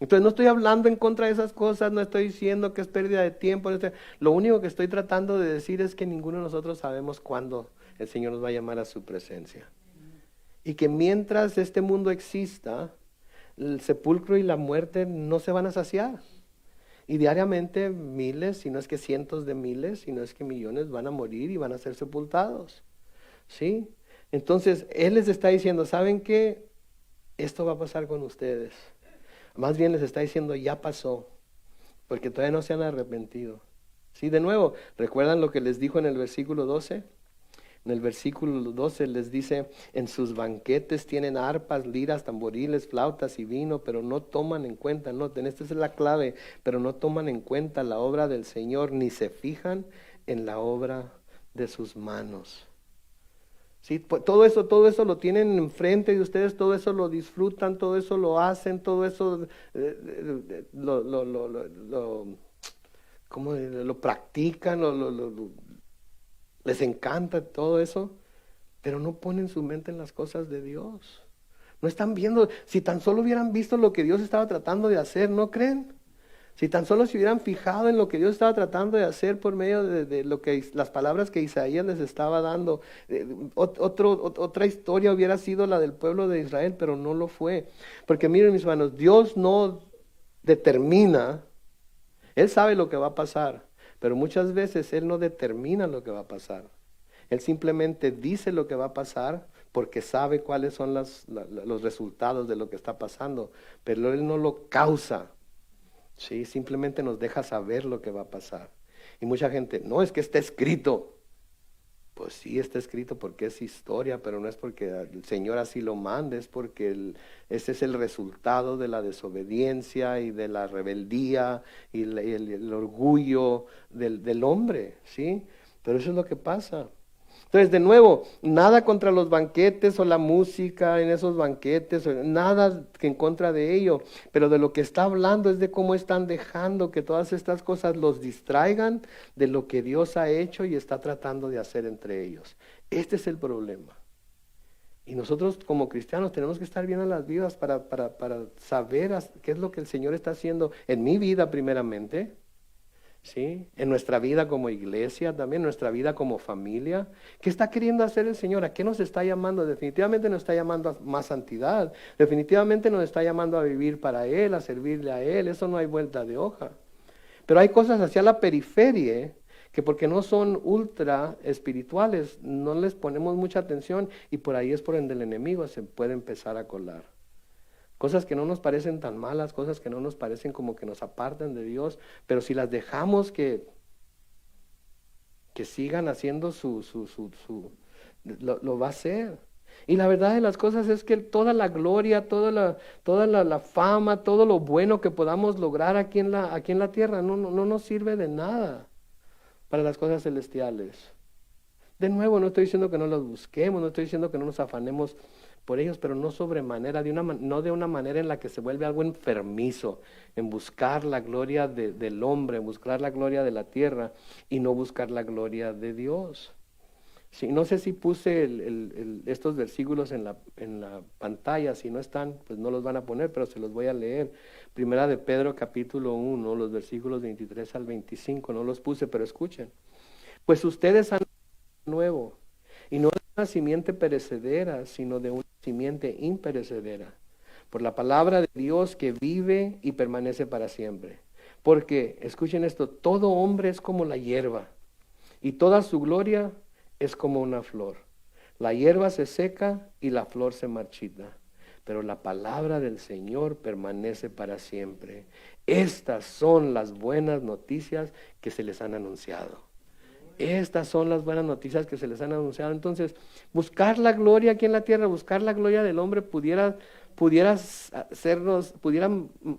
Speaker 1: Entonces no estoy hablando en contra de esas cosas, no estoy diciendo que es pérdida de tiempo. Lo único que estoy tratando de decir es que ninguno de nosotros sabemos cuándo el Señor nos va a llamar a su presencia. Y que mientras este mundo exista, el sepulcro y la muerte no se van a saciar. Y diariamente miles, si no es que cientos de miles, si no es que millones van a morir y van a ser sepultados. ¿Sí? Entonces Él les está diciendo, ¿saben qué? Esto va a pasar con ustedes. Más bien les está diciendo, ya pasó, porque todavía no se han arrepentido. Sí, de nuevo, ¿recuerdan lo que les dijo en el versículo 12? En el versículo 12 les dice, en sus banquetes tienen arpas, liras, tamboriles, flautas y vino, pero no toman en cuenta, noten, esta es la clave, pero no toman en cuenta la obra del Señor, ni se fijan en la obra de sus manos. Sí, todo eso lo tienen enfrente de ustedes, todo eso lo disfrutan, todo eso lo hacen, todo eso lo practican, les encanta todo eso, pero no ponen su mente en las cosas de Dios. No están viendo, si tan solo hubieran visto lo que Dios estaba tratando de hacer, ¿no creen? Si tan solo se hubieran fijado en lo que Dios estaba tratando de hacer por medio de lo que las palabras que Isaías les estaba dando, otra historia hubiera sido la del pueblo de Israel, pero no lo fue. Porque miren mis hermanos, Dios no determina, Él sabe lo que va a pasar, pero muchas veces Él no determina lo que va a pasar. Él simplemente dice lo que va a pasar porque sabe cuáles son los resultados de lo que está pasando, pero Él no lo causa. Sí, simplemente nos deja saber lo que va a pasar. Y mucha gente, no, es que está escrito. Pues sí, está escrito porque es historia, pero no es porque el Señor así lo manda, es porque ese es el resultado de la desobediencia y de la rebeldía y el orgullo del hombre, ¿sí? Pero eso es lo que pasa. Entonces, de nuevo, nada contra los banquetes o la música en esos banquetes, nada que en contra de ello, pero de lo que está hablando es de cómo están dejando que todas estas cosas los distraigan de lo que Dios ha hecho y está tratando de hacer entre ellos. Este es el problema. Y nosotros como cristianos tenemos que estar bien a las vivas para saber qué es lo que el Señor está haciendo en mi vida primeramente ¿sí? En nuestra vida como iglesia, también en nuestra vida como familia. ¿Qué está queriendo hacer el Señor? ¿A qué nos está llamando? Definitivamente nos está llamando a más santidad. Definitivamente nos está llamando a vivir para Él, a servirle a Él. Eso no hay vuelta de hoja. Pero hay cosas hacia la periferia que porque no son ultra espirituales, no les ponemos mucha atención y por ahí es por donde el enemigo se puede empezar a colar. Cosas que no nos parecen tan malas, cosas que no nos parecen como que nos apartan de Dios, pero si las dejamos que sigan haciendo lo va a hacer. Y la verdad de las cosas es que toda la gloria, toda la fama, todo lo bueno que podamos lograr aquí en la tierra no nos sirve de nada para las cosas celestiales. De nuevo, no estoy diciendo que no los busquemos, no estoy diciendo que no nos afanemos por ellos, pero no sobremanera, no de una manera en la que se vuelve algo enfermizo, en buscar la gloria del hombre, en buscar la gloria de la tierra y no buscar la gloria de Dios. Sí, no sé si puse estos versículos en la pantalla, si no están, pues no los van a poner, pero se los voy a leer. Primera de Pedro capítulo 1, los versículos 23 al 25, no los puse, pero escuchen. Pues ustedes han nuevo, y no de una simiente perecedera, sino de una simiente imperecedera, por la palabra de Dios que vive y permanece para siempre. Porque, escuchen esto, todo hombre es como la hierba, y toda su gloria es como una flor. La hierba se seca y la flor se marchita, pero la palabra del Señor permanece para siempre. Estas son las buenas noticias que se les han anunciado. Estas son las buenas noticias que se les han anunciado. Entonces, buscar la gloria aquí en la tierra, buscar la gloria del hombre pudiera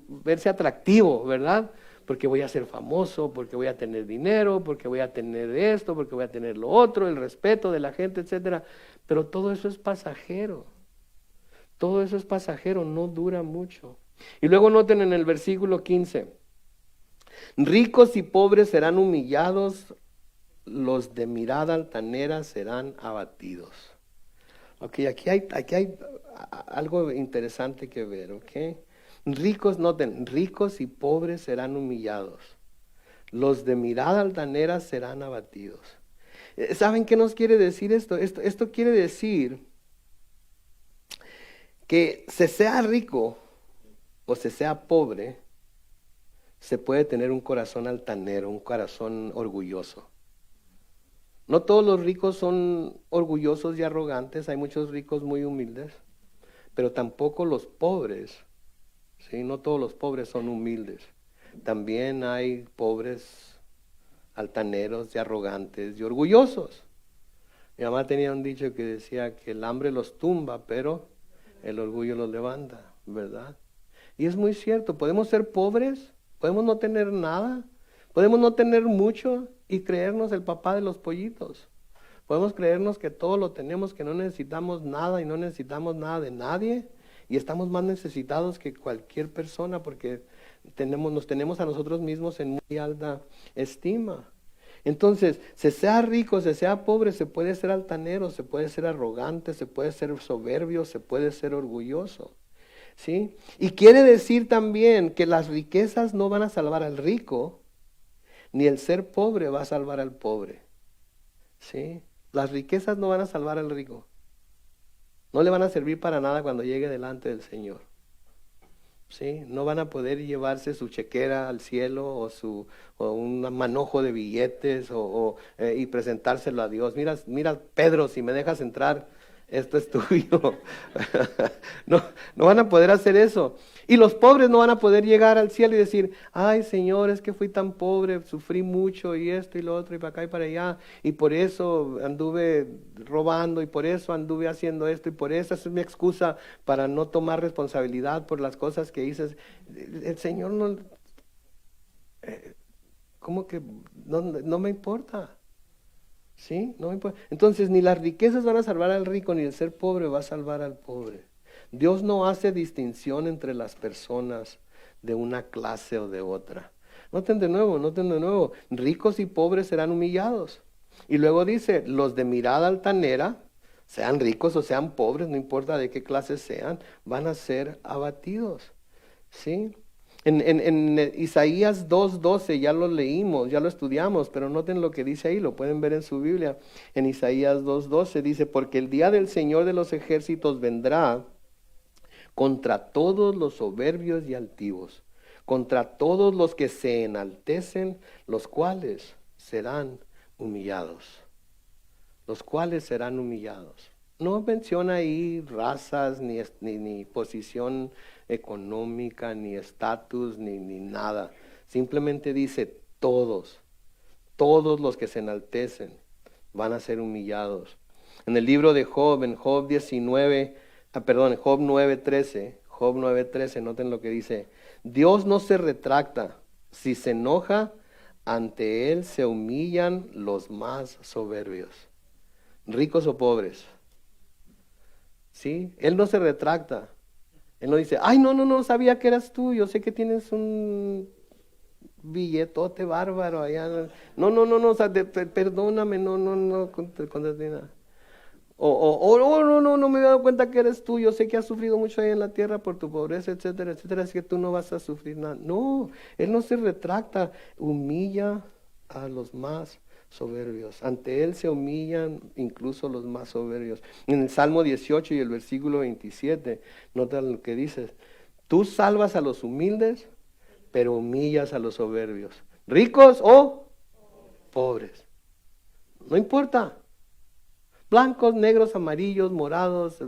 Speaker 1: verse atractivo, ¿verdad? Porque voy a ser famoso, porque voy a tener dinero, porque voy a tener esto, porque voy a tener lo otro, el respeto de la gente, etcétera. Pero todo eso es pasajero. Todo eso es pasajero, no dura mucho. Y luego noten en el versículo 15, ricos y pobres serán humillados, los de mirada altanera serán abatidos. Ok, aquí hay algo interesante que ver, ok. Ricos, noten, ricos y pobres serán humillados. Los de mirada altanera serán abatidos. ¿Saben qué nos quiere decir esto? Esto quiere decir que se sea rico o se sea pobre, se puede tener un corazón altanero, un corazón orgulloso. No todos los ricos son orgullosos y arrogantes, hay muchos ricos muy humildes, pero tampoco los pobres, ¿sí? No todos los pobres son humildes. También hay pobres altaneros y arrogantes y orgullosos. Mi mamá tenía un dicho que decía que el hambre los tumba, pero el orgullo los levanta, ¿verdad? Y es muy cierto, podemos ser pobres, podemos no tener nada, podemos no tener mucho y creernos el papá de los pollitos. Podemos creernos que todo lo tenemos, que no necesitamos nada y no necesitamos nada de nadie y estamos más necesitados que cualquier persona porque nos tenemos a nosotros mismos en muy alta estima. Entonces, se sea rico, se sea pobre, se puede ser altanero, se puede ser arrogante, se puede ser soberbio, se puede ser orgulloso. ¿Sí? Y quiere decir también que las riquezas no van a salvar al rico, ni el ser pobre va a salvar al pobre. ¿Sí? Las riquezas no van a salvar al rico. No le van a servir para nada cuando llegue delante del Señor. ¿Sí? No van a poder llevarse su chequera al cielo o un manojo de billetes y presentárselo a Dios. Mira, Pedro, si me dejas entrar, esto es tuyo. No van a poder hacer eso. Y los pobres no van a poder llegar al cielo y decir, ay Señor, es que fui tan pobre, sufrí mucho y esto y lo otro y para acá y para allá. Y por eso anduve robando y por eso anduve haciendo esto y por eso esa es mi excusa para no tomar responsabilidad por las cosas que hice. El Señor no, ¿cómo que? No me importa. ¿Sí? No me importa. Entonces, ni las riquezas van a salvar al rico, ni el ser pobre va a salvar al pobre. Dios no hace distinción entre las personas de una clase o de otra. Noten de nuevo, ricos y pobres serán humillados. Y luego dice, los de mirada altanera, sean ricos o sean pobres, no importa de qué clase sean, van a ser abatidos. ¿Sí? En Isaías 2:12 ya lo leímos, ya lo estudiamos, pero noten lo que dice ahí, lo pueden ver en su Biblia. En Isaías 2:12 dice, porque el día del Señor de los ejércitos vendrá contra todos los soberbios y altivos, contra todos los que se enaltecen, los cuales serán humillados. Los cuales serán humillados. No menciona ahí razas, ni posición económica, ni estatus, ni nada. Simplemente dice todos los que se enaltecen van a ser humillados. En el libro de Job, en Job 9:13, noten lo que dice. Dios no se retracta, si se enoja, ante él se humillan los más soberbios, ricos o pobres. ¿Sí? Él no se retracta. Él no dice, ay, no sabía que eras tú, yo sé que tienes un billetote bárbaro allá. No, o sea, perdóname, no, contra nada. No me he dado cuenta que eres tú, yo sé que has sufrido mucho ahí en la tierra por tu pobreza, etcétera, así que tú no vas a sufrir nada. No, él no se retracta, humilla a los más soberbios. Ante él se humillan incluso los más soberbios. En el Salmo 18 y el versículo 27, nota lo que dice. Tú salvas a los humildes, pero humillas a los soberbios. ¿Ricos o pobres? No importa. Blancos, negros, amarillos, morados,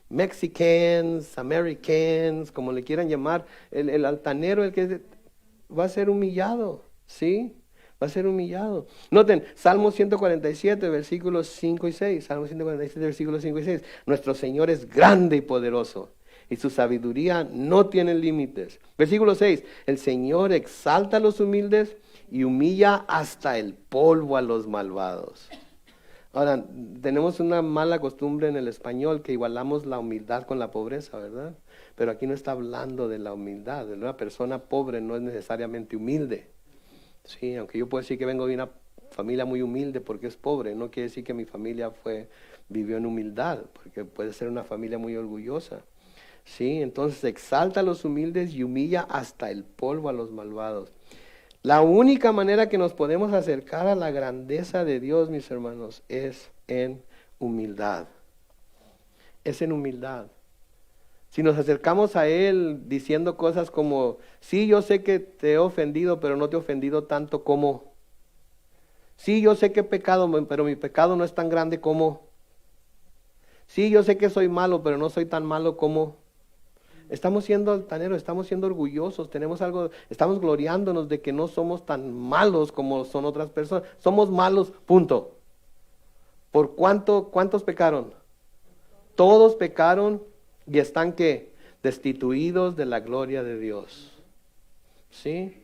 Speaker 1: Mexicans, Americans, como le quieran llamar. El altanero, el que va a ser humillado, ¿sí? Va a ser humillado. Noten, Salmo 147, versículos 5 y 6. Salmo 147, versículos 5 y 6. Nuestro Señor es grande y poderoso, y su sabiduría no tiene límites. Versículo 6. El Señor exalta a los humildes y humilla hasta el polvo a los malvados. Ahora, tenemos una mala costumbre en el español que igualamos la humildad con la pobreza, ¿verdad? Pero aquí no está hablando de la humildad. Una persona pobre no es necesariamente humilde. Sí, aunque yo puedo decir que vengo de una familia muy humilde porque es pobre, no quiere decir que mi familia vivió en humildad, porque puede ser una familia muy orgullosa. Sí, entonces exalta a los humildes y humilla hasta el polvo a los malvados. La única manera que nos podemos acercar a la grandeza de Dios, mis hermanos, es en humildad. Es en humildad. Si nos acercamos a Él diciendo cosas como, sí, yo sé que te he ofendido, pero no te he ofendido tanto como. Sí, yo sé que he pecado, pero mi pecado no es tan grande como. Sí, yo sé que soy malo, pero no soy tan malo como. Estamos siendo altaneros, estamos siendo orgullosos, estamos gloriándonos de que no somos tan malos como son otras personas. Somos malos, punto. ¿Por cuántos pecaron? Todos pecaron y están ¿qué? Destituidos de la gloria de Dios. ¿Sí?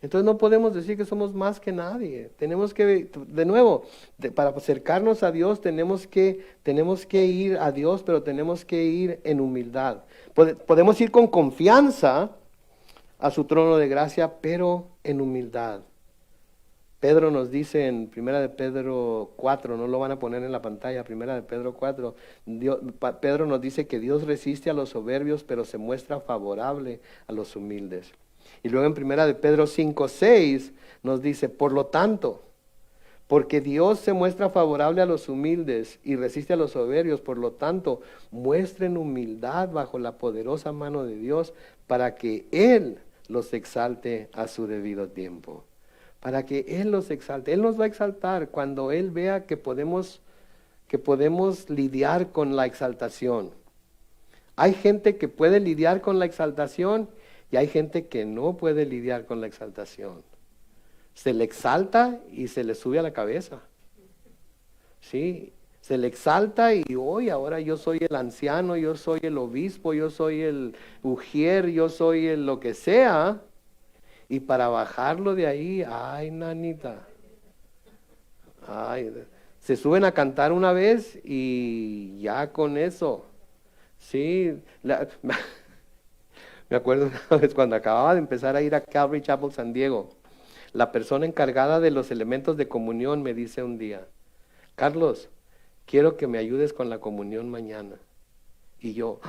Speaker 1: Entonces no podemos decir que somos más que nadie. Tenemos que, de nuevo, para acercarnos a Dios tenemos que ir a Dios, pero tenemos que ir en humildad. Podemos ir con confianza a su trono de gracia, pero en humildad. Pedro nos dice en 1 de Pedro 4, no lo van a poner en la pantalla, 1 de Pedro 4, Pedro nos dice que Dios resiste a los soberbios, pero se muestra favorable a los humildes. Y luego en 1 de Pedro 5:6 nos dice, por lo tanto, porque Dios se muestra favorable a los humildes y resiste a los soberbios, por lo tanto, muestren humildad bajo la poderosa mano de Dios para que Él los exalte a su debido tiempo. Para que Él los exalte. Él nos va a exaltar cuando Él vea que podemos lidiar con la exaltación. Hay gente que puede lidiar con la exaltación y hay gente que no puede lidiar con la exaltación. Se le exalta y se le sube a la cabeza. ¿Sí? Se le exalta y hoy ahora yo soy el anciano, yo soy el obispo, yo soy el ujier, yo soy el lo que sea. Y para bajarlo de ahí, ay, nanita. Ay, se suben a cantar una vez y ya con eso. Sí, me acuerdo una vez cuando acababa de empezar a ir a Calvary Chapel San Diego. La persona encargada de los elementos de comunión me dice un día, Carlos, quiero que me ayudes con la comunión mañana. Y yo,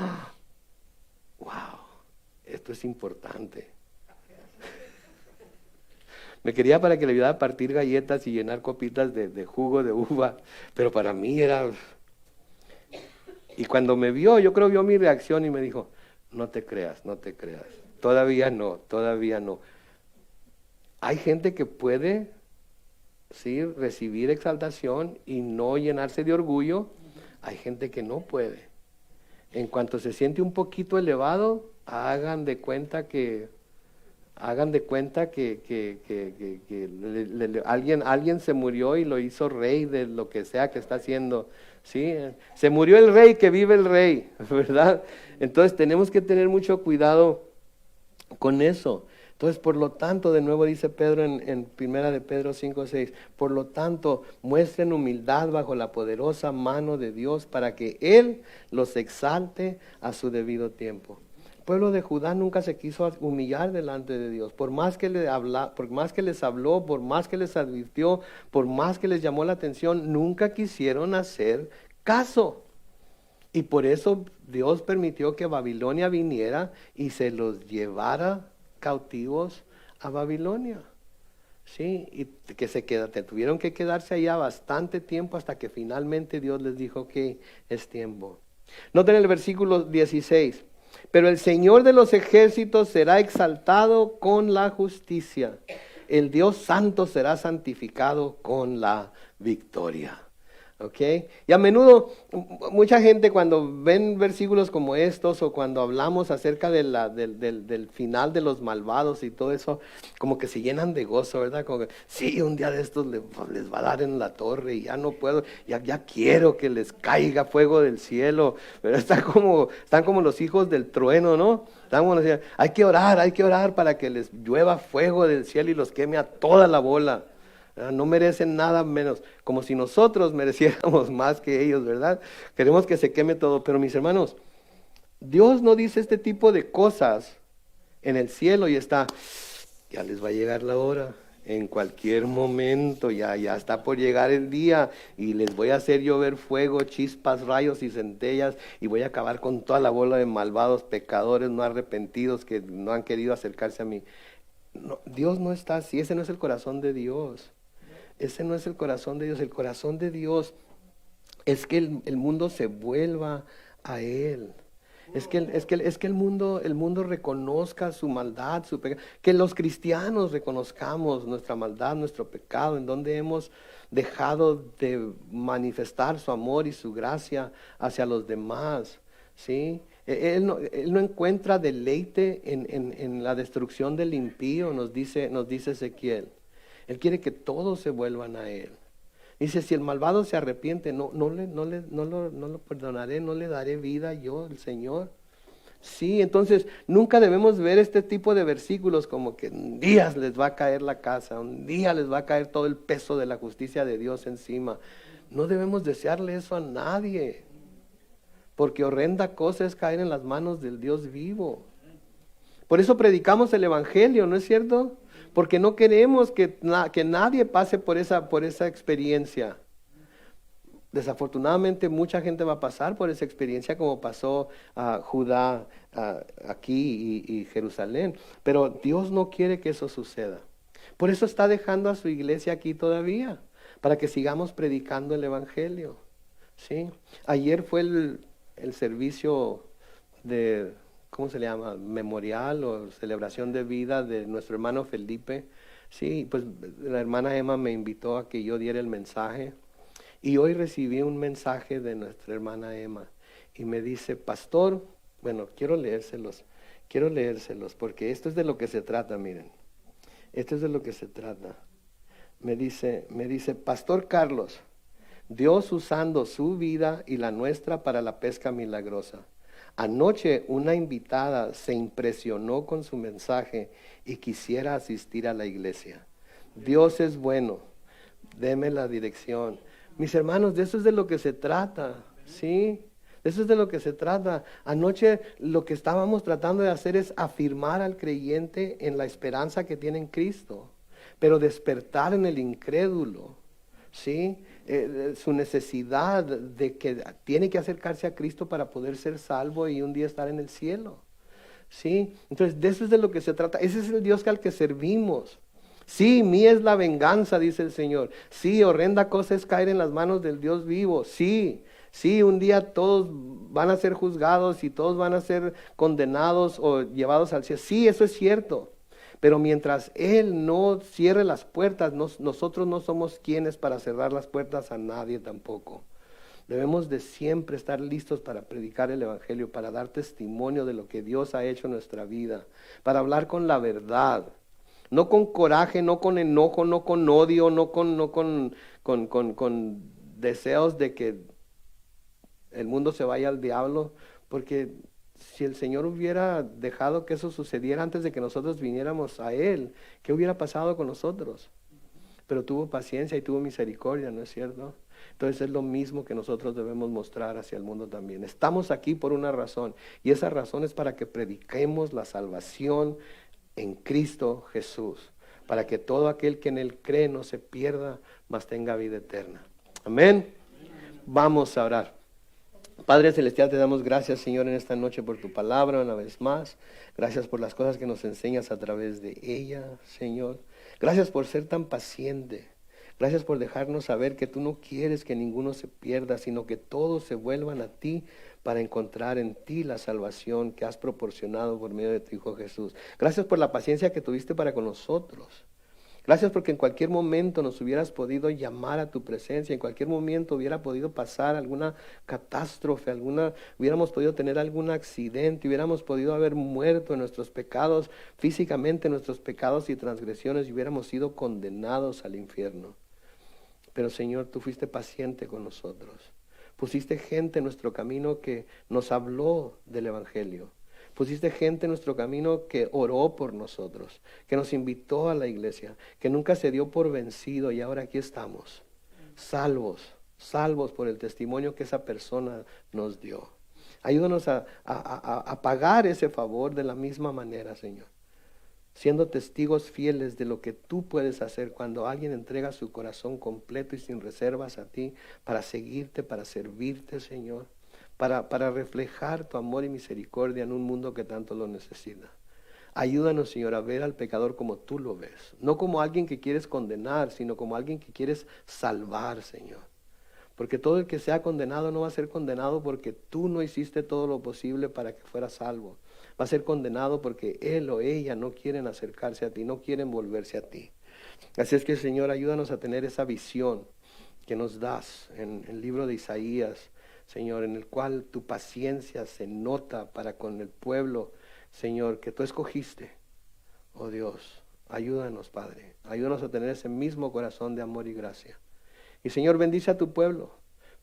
Speaker 1: wow, esto es importante. Me quería para que le ayudara a partir galletas y llenar copitas de jugo de uva, pero para mí era... Y cuando me vio, yo creo vio mi reacción y me dijo, no te creas, no te creas, todavía no, todavía no. Hay gente que puede, sí, recibir exaltación y no llenarse de orgullo, hay gente que no puede. En cuanto se siente un poquito elevado, hagan de cuenta que alguien se murió y lo hizo rey de lo que sea que está haciendo. ¿Sí? Se murió el rey, que vive el rey, ¿verdad? Entonces tenemos que tener mucho cuidado con eso. Entonces, por lo tanto, de nuevo dice Pedro en primera de Pedro 5:6, por lo tanto, muestren humildad bajo la poderosa mano de Dios para que Él los exalte a su debido tiempo. El pueblo de Judá nunca se quiso humillar delante de Dios, por más que les habló, por más que les advirtió, por más que les llamó la atención, nunca quisieron hacer caso. Y por eso Dios permitió que Babilonia viniera y se los llevara cautivos a Babilonia. Sí, y tuvieron que quedarse allá bastante tiempo hasta que finalmente Dios les dijo que es tiempo. Noten el versículo 16. Pero el Señor de los ejércitos será exaltado con la justicia. El Dios santo será santificado con la victoria. ¿Ok? Y a menudo, mucha gente cuando ven versículos como estos o cuando hablamos acerca de del final de los malvados y todo eso, como que se llenan de gozo, ¿verdad? Como que, sí, un día de estos les va a dar en la torre y ya no puedo, ya quiero que les caiga fuego del cielo, pero están como los hijos del trueno, ¿no? Hay que orar para que les llueva fuego del cielo y los queme a toda la bola. No merecen nada menos, como si nosotros mereciéramos más que ellos, ¿verdad? Queremos que se queme todo, pero mis hermanos, Dios no dice este tipo de cosas en el cielo y ya les va a llegar la hora, en cualquier momento, ya está por llegar el día y les voy a hacer llover fuego, chispas, rayos y centellas y voy a acabar con toda la bola de malvados pecadores no arrepentidos que no han querido acercarse a mí. No, Dios no está así, ese no es el corazón de Dios. Ese no es el corazón de Dios. El corazón de Dios es que el mundo se vuelva a Él. Es que el mundo reconozca su maldad, su pecado. Que los cristianos reconozcamos nuestra maldad, nuestro pecado, en donde hemos dejado de manifestar su amor y su gracia hacia los demás. ¿Sí? Él no encuentra deleite en la destrucción del impío, nos dice Ezequiel. Él quiere que todos se vuelvan a Él. Dice, si el malvado se arrepiente, no lo perdonaré, no le daré vida yo, el Señor. Sí, entonces nunca debemos ver este tipo de versículos como que un día les va a caer la casa, un día les va a caer todo el peso de la justicia de Dios encima. No debemos desearle eso a nadie, porque horrenda cosa es caer en las manos del Dios vivo. Por eso predicamos el Evangelio, ¿no es cierto? Porque no queremos que nadie pase por esa experiencia. Desafortunadamente mucha gente va a pasar por esa experiencia como pasó a Judá aquí y Jerusalén. Pero Dios no quiere que eso suceda. Por eso está dejando a su iglesia aquí todavía, para que sigamos predicando el Evangelio. ¿Sí? Ayer fue el servicio de... ¿cómo se le llama? Memorial o celebración de vida de nuestro hermano Felipe. Sí, pues la hermana Emma me invitó a que yo diera el mensaje. Y hoy recibí un mensaje de nuestra hermana Emma. Y me dice, pastor, bueno, quiero leérselos porque esto es de lo que se trata, miren. Esto es de lo que se trata. Me dice, pastor Carlos, Dios usando su vida y la nuestra para la pesca milagrosa. Anoche una invitada se impresionó con su mensaje y quisiera asistir a la iglesia. Dios es bueno, deme la dirección. Mis hermanos, de eso es de lo que se trata, ¿sí? De eso es de lo que se trata. Anoche lo que estábamos tratando de hacer es afirmar al creyente en la esperanza que tiene en Cristo, pero despertar en el incrédulo, ¿sí? Su necesidad de que tiene que acercarse a Cristo para poder ser salvo y un día estar en el cielo. ¿Sí? Entonces, de eso es de lo que se trata. Ese es el Dios al que servimos. Sí, mía es la venganza, dice el Señor. Sí, horrenda cosa es caer en las manos del Dios vivo. Sí, sí, un día todos van a ser juzgados y todos van a ser condenados o llevados al cielo. Sí, eso es cierto. Pero mientras Él no cierre las puertas, nosotros no somos quienes para cerrar las puertas a nadie tampoco. Debemos de siempre estar listos para predicar el Evangelio, para dar testimonio de lo que Dios ha hecho en nuestra vida, para hablar con la verdad. No con coraje, no con enojo, no con odio, no con deseos de que el mundo se vaya al diablo, porque si el Señor hubiera dejado que eso sucediera antes de que nosotros viniéramos a Él, ¿qué hubiera pasado con nosotros? Pero tuvo paciencia y tuvo misericordia, ¿no es cierto? Entonces es lo mismo que nosotros debemos mostrar hacia el mundo también. Estamos aquí por una razón, y esa razón es para que prediquemos la salvación en Cristo Jesús, para que todo aquel que en Él cree no se pierda, mas tenga vida eterna. Amén. Vamos a orar. Padre Celestial, te damos gracias, Señor, en esta noche por tu palabra una vez más. Gracias por las cosas que nos enseñas a través de ella, Señor. Gracias por ser tan paciente. Gracias por dejarnos saber que tú no quieres que ninguno se pierda, sino que todos se vuelvan a ti para encontrar en ti la salvación que has proporcionado por medio de tu Hijo Jesús. Gracias por la paciencia que tuviste para con nosotros. Gracias porque en cualquier momento nos hubieras podido llamar a tu presencia, en cualquier momento hubiera podido pasar alguna catástrofe, hubiéramos podido tener algún accidente, hubiéramos podido haber muerto en nuestros pecados, físicamente en nuestros pecados y transgresiones, y hubiéramos sido condenados al infierno. Pero Señor, tú fuiste paciente con nosotros. Pusiste gente en nuestro camino que nos habló del Evangelio. Pusiste gente en nuestro camino que oró por nosotros, que nos invitó a la iglesia, que nunca se dio por vencido, y ahora aquí estamos, salvos por el testimonio que esa persona nos dio. Ayúdanos a pagar ese favor de la misma manera, Señor, siendo testigos fieles de lo que tú puedes hacer cuando alguien entrega su corazón completo y sin reservas a ti, para seguirte, para servirte, Señor. Para reflejar tu amor y misericordia en un mundo que tanto lo necesita. Ayúdanos, Señor, a ver al pecador como tú lo ves. No como alguien que quieres condenar, sino como alguien que quieres salvar, Señor. Porque todo el que sea condenado no va a ser condenado porque tú no hiciste todo lo posible para que fuera salvo. Va a ser condenado porque él o ella no quieren acercarse a ti, no quieren volverse a ti. Así es que, Señor, ayúdanos a tener esa visión que nos das en el libro de Isaías, Señor, en el cual tu paciencia se nota para con el pueblo, Señor, que tú escogiste. Oh Dios, ayúdanos, Padre. Ayúdanos a tener ese mismo corazón de amor y gracia. Y Señor, bendice a tu pueblo.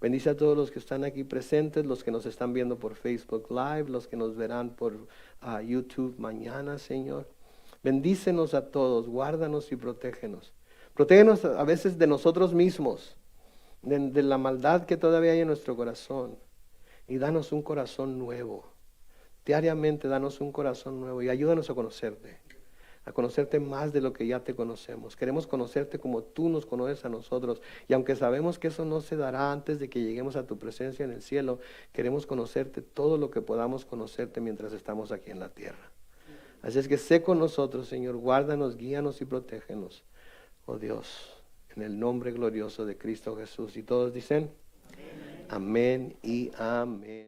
Speaker 1: Bendice a todos los que están aquí presentes, los que nos están viendo por Facebook Live, los que nos verán por YouTube mañana, Señor. Bendícenos a todos, guárdanos y protégenos. Protégenos a veces de nosotros mismos, de la maldad que todavía hay en nuestro corazón, y danos un corazón nuevo. Diariamente danos un corazón nuevo y ayúdanos a conocerte más de lo que ya te conocemos. Queremos conocerte como tú nos conoces a nosotros, y aunque sabemos que eso no se dará antes de que lleguemos a tu presencia en el cielo, queremos conocerte todo lo que podamos conocerte mientras estamos aquí en la tierra. Así es que sé con nosotros, Señor, guárdanos, guíanos y protégenos, oh Dios, en el nombre glorioso de Cristo Jesús. Y todos dicen, amén y amén.